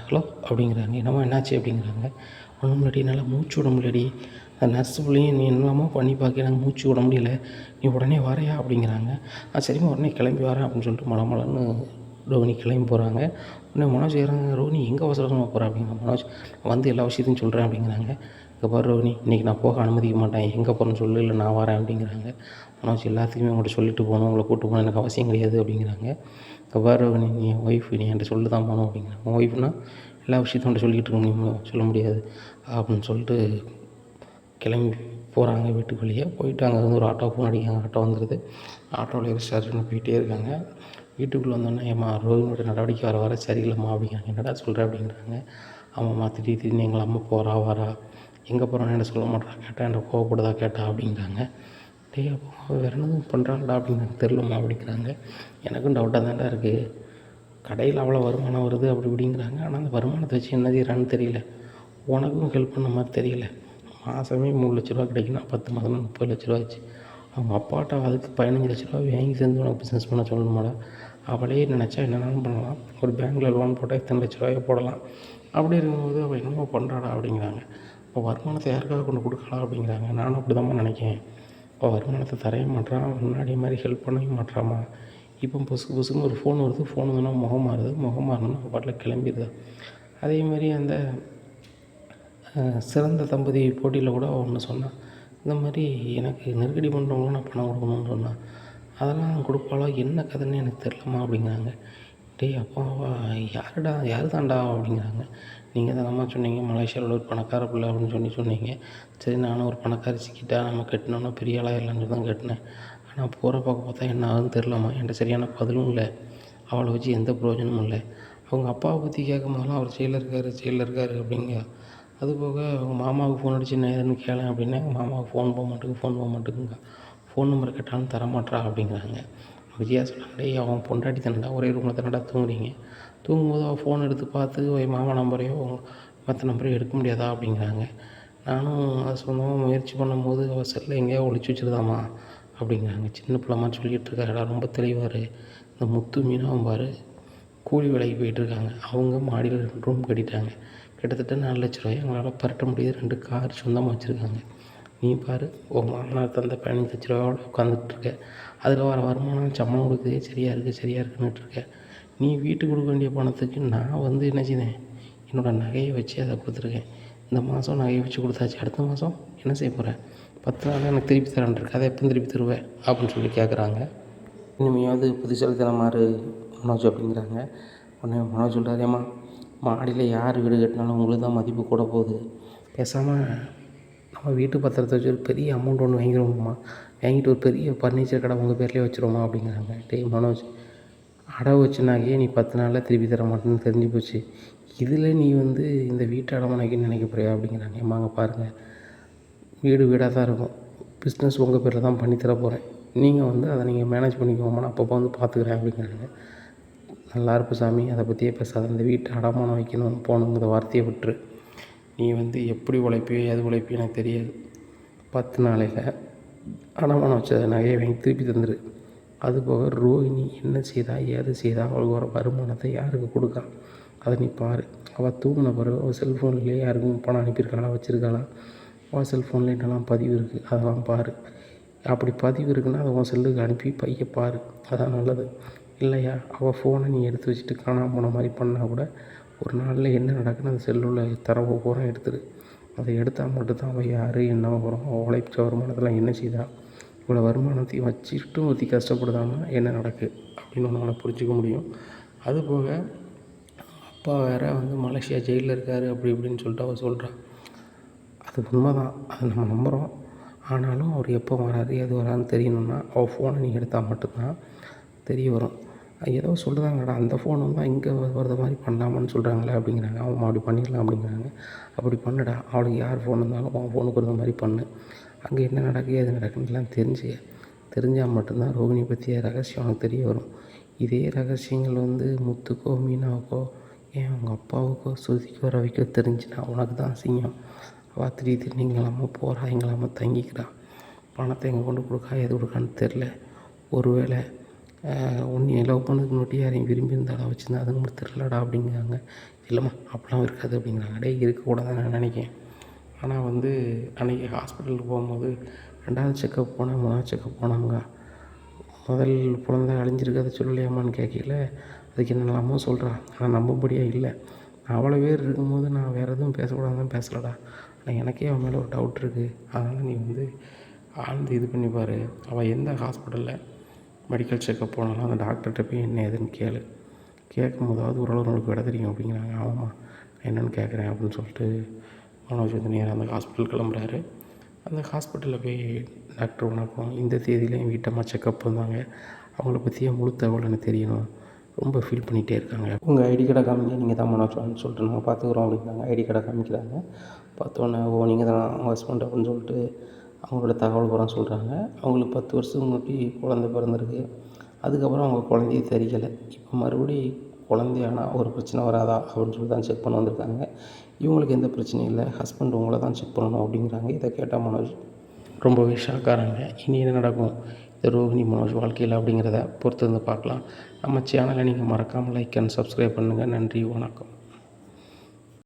ஹலோ அப்படிங்கிறாங்க. என்னம்மா என்னாச்சு அப்படிங்கிறாங்க. ஒன்றும் முன்னாடி என்னால் மூச்சு விட முடியலடி, அந்த நர்ஸு பிள்ளையும் நீ என்னமோ பண்ணி பார்க்க எனக்கு மூச்சு விட முடியல, நீ உடனே வரையா அப்படிங்கிறாங்க. சரிம்மா உடனே கிளம்பி வரேன் அப்படின்னு சொல்லிட்டு மலமலன்னு ரோகிணி கிளம்பி போகிறாங்க. உடனே மனோஜ் கேட்குறாங்க, ரோகிணி எங்கே அவசரமாக போகிறேன் அப்படிங்கிற. மனோஜ் வந்து எல்லா விஷயத்தையும் சொல்கிறேன் அப்படிங்கிறாங்க. இங்கே பாரு ரோகிணி, இன்றைக்கி நான் போக அனுமதிக்க மாட்டேன், எங்கே போகிறேன்னு சொல்லு, இல்லை நான் வரேன் அப்படிங்கிறாங்க. மனோஜ் எல்லாத்தையுமே உங்கள்கிட்ட சொல்லிட்டு போகணும், உங்களை கூப்பிட்டு போகணும் எனக்கு அவசியம் கிடையாது அப்படிங்கிறாங்க. இங்கே பாரு ரோகிணி, நீ என் ஒய்ஃப், நீ என்கிட்ட சொல்லி தான் போகணும் அப்படிங்கிறாங்க. உன் ஒய்ஃப்னா எல்லா விஷயத்தையும் உன்ட்ட சொல்லிகிட்டு இருக்க முடியும், சொல்ல முடியாது அப்படின்னு சொல்லிட்டு கிளம்பி போகிறாங்க. வீட்டுக்கு வெளியே போயிட்டு அங்கே வந்து ஒரு ஆட்டோ ஃபோன் அடிக்காங்க. ஆட்டோ வந்துடுது. ஆட்டோவில் ஏறி ஸ்டார்ட்னு போயிட்டே இருக்காங்க. வீட்டுக்குள்ளே வந்தோடனே ஏம்மா ரோகிணியோட நடவடிக்கை வர சரியில்லைம்மா அப்படிங்கிறாங்க. என்னடா சொல்கிற அப்படிங்கிறாங்க. ஆமாம்மா, திடீர்னு எங்கள் அம்மா போகிறா வரா, எங்கே போகிறான்னு என்ன சொல்ல மாட்டா, கேட்டா என்ன கோவப்படுதா கேட்டா அப்படிங்கிறாங்க. டேய் அப்போ வேறு என்னதும் பண்ணுறாங்கடா அப்படின்னு எனக்கு தெரிலம்மா அப்படிங்கிறாங்க. எனக்கும் டவுட்டாக தான்டா இருக்குது, கடையில் அவ்வளோ வருமானம் வருது அப்படி இப்படிங்கிறாங்க, ஆனால் அந்த வருமானத்தை வச்சு என்ன செய்கிறான்னு தெரியல, உனக்கும் ஹெல்ப் பண்ண மாதிரி தெரியல. மாதமே 3 லட்ச ரூபா கிடைக்குன்னா 10 மாதம்னா 30 லட்ச ரூபா ஆச்சு. அவங்க அப்பாட்ட அதுக்கு 15 லட்ச ரூபா வாங்கி சேர்ந்து உனக்கு பிஸ்னஸ் பண்ண சொல்லணுமாடா. அவளே நினச்சா என்னென்னாலும் பண்ணலாம், ஒரு பேங்க்கில் லோன் போட்டால் இத்தனை லட்ச ரூபாயை போடலாம். அப்படி இருக்கும்போது அவள் என்னமோ பண்ணுறாடா அப்படிங்கிறாங்க. இப்போ வருமானத்தை யாருக்காக கொண்டு கொடுக்கலாம் அப்படிங்கிறாங்க. நானும் அப்படி தான் நினைக்கிறேன். இப்போ வருமானத்தை தரைய மாட்றான், முன்னாடி மாதிரி ஹெல்ப் பண்ணவே மாட்றாமா. இப்போ புதுசுன்னு ஒரு ஃபோன் வருது, ஃபோன் வந்தோன்னா முகம் மாறுது, முகம் மாறணுன்னா பாட்டில் கிளம்பிடுது. அதேமாதிரி அந்த சிறந்த தம்பதி போட்டியில் கூட ஒன்று சொன்னான், இந்த மாதிரி எனக்கு நெருக்கடி பண்ணுறவங்களும் நான் பணம் கொடுக்கணும்னு சொன்னான். அதெல்லாம் கொடுப்பாளா, என்ன கதைன்னு எனக்கு தெரிலம்மா அப்படிங்கிறாங்க. டேய் அப்பாவா, யார் தான்டா அப்படிங்கிறாங்க. நீங்கள் தானம்மா சொன்னீங்க மலேசியாவில் ஒரு பணக்கார பிள்ளை அப்படின்னு சொன்னீங்க. சரி நானும் ஒரு பணக்காரி சிக்கிட்டா நம்ம கட்டினோன்னா பெரிய ஆளாக இல்லைன்னு தான் கட்டினேன். ஆனால் போகிற பார்த்தா என்ன ஆகுதுன்னு தெரிலம்மா, என்கிட்ட சரியான பதிலும் இல்லை, அவளை வச்சு எந்த பிரயோஜனமும் இல்லை. அவங்க அப்பாவை பற்றி கேட்கும் போதெல்லாம் அவர் ஜெயிலில் இருக்கார் அப்படிங்க. அதுபோக அவங்க மாமாவுக்கு ஃபோன் அடித்து நான் எதுன்னு கேளேன் அப்படின்னா எங்கள் மாமாவுக்கு ஃபோன் போக மாட்டேங்குங்க, ஃபோன் நம்பர் கேட்டாலும் தரமாட்டா அப்படிங்கிறாங்க. விஜயா சொல்கிறாங்க, டேய் அவன் பொண்டாட்டி தானடா, ஒரே ரூமில் தானடா தூங்குறீங்க, தூங்கும்போது அவள் ஃபோன் எடுத்து பார்த்து மாமா நம்பரையோ மற்ற நம்பரையோ எடுக்க முடியாதா அப்படிங்கிறாங்க. நானும் அதை சொந்தமாக முயற்சி பண்ணும்போது அவள் செல்லை எங்கேயோ ஒழிச்சு வச்சுருதாம்மா அப்படிங்கிறாங்க. சின்ன பிள்ளைமா சொல்லிகிட்டு இருக்காருடா, ரொம்ப தெளிவார். இந்த முத்து மீனாவும் பாரு கூலி வேலைக்கு போயிட்டுருக்காங்க, அவங்க மாடியில் 2 ரூம் கட்டிட்டாங்க, கிட்டத்தட்ட 4 லட்ச ரூபாய் அவங்களால பரட்ட முடியுது. 2 கார் சொந்தமாக வச்சுருக்காங்க. நீ பாரு உன் மாமனார் தந்த 15 லட்ச ரூபாயோட உட்காந்துட்ருக்க, அதில் வர வருமானம் சம்பளம் கொடுக்குறதே சரியாக இருக்குன்னுட்டுருக்க. நீ வீட்டுக்கு கொடுக்க வேண்டிய பணத்துக்கு நான் வந்து என்ன செய்தேன், என்னோடய நகையை வச்சு அதை கொடுத்துருக்கேன். இந்த மாதம் நகையை வச்சு கொடுத்தாச்சு, அடுத்த மாதம் என்ன செய்ய போகிறேன், 10 நாள் எனக்கு திருப்பி தரேன்ருக்கு, அதை எப்போ திருப்பி தருவேன் அப்படின்னு சொல்லி கேட்குறாங்க. இனிமையாவது புத்திசாலித்தனமாரு மனோஜ் அப்படிங்கிறாங்க. உடனே மனோஜ் சொல்கிறாரு, ஏம்மா மாடியில் யார் வீடு கட்டினாலும் உங்களுக்கு தான் மதிப்பு கூட போகுது, பேசாமல் நம்ம வீட்டு பத்திரத்தை வச்சு ஒரு பெரிய அமௌண்ட் ஒன்று வாங்கிடுவோம்மா, வாங்கிட்டு ஒரு பெரிய ஃபர்னிச்சர் கடை உங்கள் பேர்லேயே வச்சுருவோமா அப்படிங்கிறாங்க. டேய் மனோஜ், அடவு வச்சுனாக்கே நீ 10 நாளில் திருப்பி தர மாட்டேன்னு தெரிஞ்சு போச்சு, இதில் நீ வந்து இந்த வீட்டை அடமானக்குன்னு நினைக்க போறியா அப்படிங்கிறாங்க. ஏம்மாங்க பாருங்கள், வீடு வீடாக தான் இருக்கும், பிஸ்னஸ் உங்கள் பேரில் தான் பண்ணித்தர போகிறேன், நீங்கள் வந்து அதை நீங்கள் மேனேஜ் பண்ணிக்கோமா, நான் அப்பப்போ வந்து பார்த்துக்குறேன் அப்படிங்கிறாங்க. நல்லா இருப்பு சாமி, அதை பற்றியே பேசாத, இந்த வீட்டை அடமானம் வைக்கணும் போகணுங்கிற வார்த்தையை விட்டுரு, நீ வந்து எப்படி உழைப்பியோ எது உழைப்பியோ எனக்கு தெரியாது, 10 நாளையில் அடமானம் வச்ச நகையை வாங்கி திருப்பி தந்துடு. அதுபோக ரோஹிணி என்ன செய்தா ஏது செய்தா, அவளுக்கு வர வருமானத்தை யாருக்கு கொடுக்கா அதை நீ பாரு. அவள் தூங்கின பிறகு அவள் செல்ஃபோன்லேயே யாருக்கும் பணம் அனுப்பியிருக்காளா, வச்சுருக்காளா, அவள் செல்ஃபோனில் என்னெல்லாம் பதிவு இருக்குது அதெல்லாம் பாரு. அப்படி பதிவு இருக்குன்னா அதை உன் செல்லுக்கு அனுப்பி பைய பாரு, அதான் நல்லது. இல்லையா அவள் ஃபோனை நீ எடுத்து வச்சுட்டு காணாமல் போன மாதிரி பண்ணால் கூட ஒரு நாளில் என்ன நடக்குன்னு அந்த செல்லுள்ள தரவு பூரா எடுத்துரு. அதை எடுத்தால் மட்டும்தான் அவள் யார், என்ன வரும், உழைச்ச வருமானத்தெல்லாம் என்ன செய்தா, இவ்வளோ வருமானத்தையும் வச்சுக்கிட்டும் ஒருத்தி கஷ்டப்படுதான்னா என்ன நடக்கு அப்படின்னு உன்னால் புரிஞ்சிக்க முடியும். அதுபோக அப்பா வேறு வந்து மலேசியா ஜெயிலில் இருக்கார் அப்படி இப்படின்னு சொல்லிட்டு அவள் சொல்கிறான். அது உண்மை தான், அது நம்ம நம்புகிறோம். ஆனாலும் அவர் எப்போ வராரு எது வரான்னு தெரியணுன்னா அவள் ஃபோனை நீ எடுத்தால் மட்டும்தான் தெரிய வரும். ஏதோ சொல்கிறாங்கடா அந்த ஃபோன் தான் இங்கே வர்ற மாதிரி பண்ணலாமான்னு சொல்கிறாங்களே அப்படிங்கிறாங்க. அவன் அப்படி பண்ணிடலாம் அப்படிங்கிறாங்க. அப்படி பண்ணுடா, அவளுக்கு யார் ஃபோன் இருந்தாலும் அவன் ஃபோனுக்கு இருந்த மாதிரி பண்ணு. அங்கே என்ன நடக்குது எது நடக்குதுலாம் தெரிஞ்சால் மட்டும்தான் ரோகிணி பற்றிய ரகசியம் அவனுக்கு தெரிய வரும். இதே ரகசியங்கள் வந்து முத்துக்கோ மீனாவுக்கோ ஏன் அவங்க அப்பாவுக்கோ ஸ்ருதிக்கோ ரவிக்கோ தெரிஞ்சுன்னா உனக்கு தான் அசிங்கம். அவள் திடீர்னு இங்கேலாமல் போகிறா, இங்கேலாமல் தங்கிக்கிறா, பணத்தை எங்கே கொண்டு கொடுக்கா எது கொடுக்கான்னு தெரில. ஒருவேளை உன்னை லவ் பண்ணதுக்கு முன்னாடி யாரையும் விரும்பியிருந்தாலும் வச்சுருந்தா அதுக்கு மட்டும் தெரிலடா அப்படிங்கிறாங்க. இல்லைம்மா அப்படிலாம் இருக்காது அப்படிங்கிறாங்க. டே இருக்கக்கூடாதுன்னு நான் நினைக்கிறேன். ஆனால் வந்து அன்றைக்கி ஹாஸ்பிட்டலுக்கு போகும்போது 2வது செக்கப் போனேன், 3வது செக்கப் போனாங்க. முதல் குழந்தை அழிஞ்சிருக்கு அதை சொல்லலையாமான்னு கேட்கல. அதுக்கு என்னெல்லாமோ சொல்கிறான். ஆனால் நம்பும்படியாக இல்லை. அவ்வளோ பேர் இருக்கும்போது நான் வேறு எதுவும் பேசக்கூடாதுன்னு பேசலடா. ஆனால் எனக்கே அவன் மேலே ஒரு டவுட் இருக்குது. அதனால் நீ வந்து ஆழ்ந்து இது பண்ணிப்பார். அவள் எந்த ஹாஸ்பிட்டலில் மெடிக்கல் செக்கப் போனாலும் அந்த டாக்டர்கிட்ட போய் என்ன ஏதுன்னு கேட்கும்போதாவது ஓரளவு நம்மளுக்கு விட தெரியும் அப்படிங்கிறாங்க. ஆமாம்மா என்னென்னு கேட்குறேன் அப்படின்னு சொல்லிட்டு மனோஜ் வந்து நேராக அந்த ஹாஸ்பிட்டல் கிளம்புறாரு. அந்த ஹாஸ்பிட்டலில் போய் டாக்டர் வணக்கம், இந்த தேதியில் என் வீட்டம்மா செக்கப் வந்தாங்க, அவங்கள பற்றியே முழு தகவல் எனக்கு தெரியணும், ரொம்ப ஃபீல் பண்ணிகிட்டே இருக்காங்க, உங்கள் ஐடி கார்டை காமிங்க, நீங்கள் தான் மனோஜ்வான்னு சொல்லிட்டு நாங்கள் பார்த்துக்குறோம் அப்படிங்கிறாங்க. ஐடி கார்டை காமிக்கிறாங்க. பார்த்தோன்னே நீங்கள் தான் அவங்க ஹஸ்பண்ட் அப்படின்னு சொல்லிட்டு அவங்களோட தகவல் பூரா சொல்கிறாங்க. அவங்களுக்கு 10 வருஷத்துக்கு முன்னாடி குழந்தை பிறந்திருக்கு. அதுக்கப்புறம் அவங்க குழந்தையே தெரியலை. இப்போ மறுபடி குழந்தையானா ஒரு பிரச்சனை வராதா அப்படின்னு சொல்லி தான் செக் பண்ண வந்திருக்காங்க. இவங்களுக்கு எந்த பிரச்சனையும் இல்லை, ஹஸ்பண்ட் உங்களை தான் செக் பண்ணணும் அப்படிங்கிறாங்க. இதை கேட்டால் மனோஜ் ரொம்பவே ஷாக்காகிறாங்க. இனி என்ன நடக்கும் இந்த ரோகிணி மனோஜ் வாழ்க்கையில் அப்படிங்கிறத பொறுத்து வந்து பார்க்கலாம். நம்ம சேனலை நீங்கள் மறக்காமல் லைக் அண்ட் சப்ஸ்கிரைப் பண்ணுங்கள். நன்றி, வணக்கம்.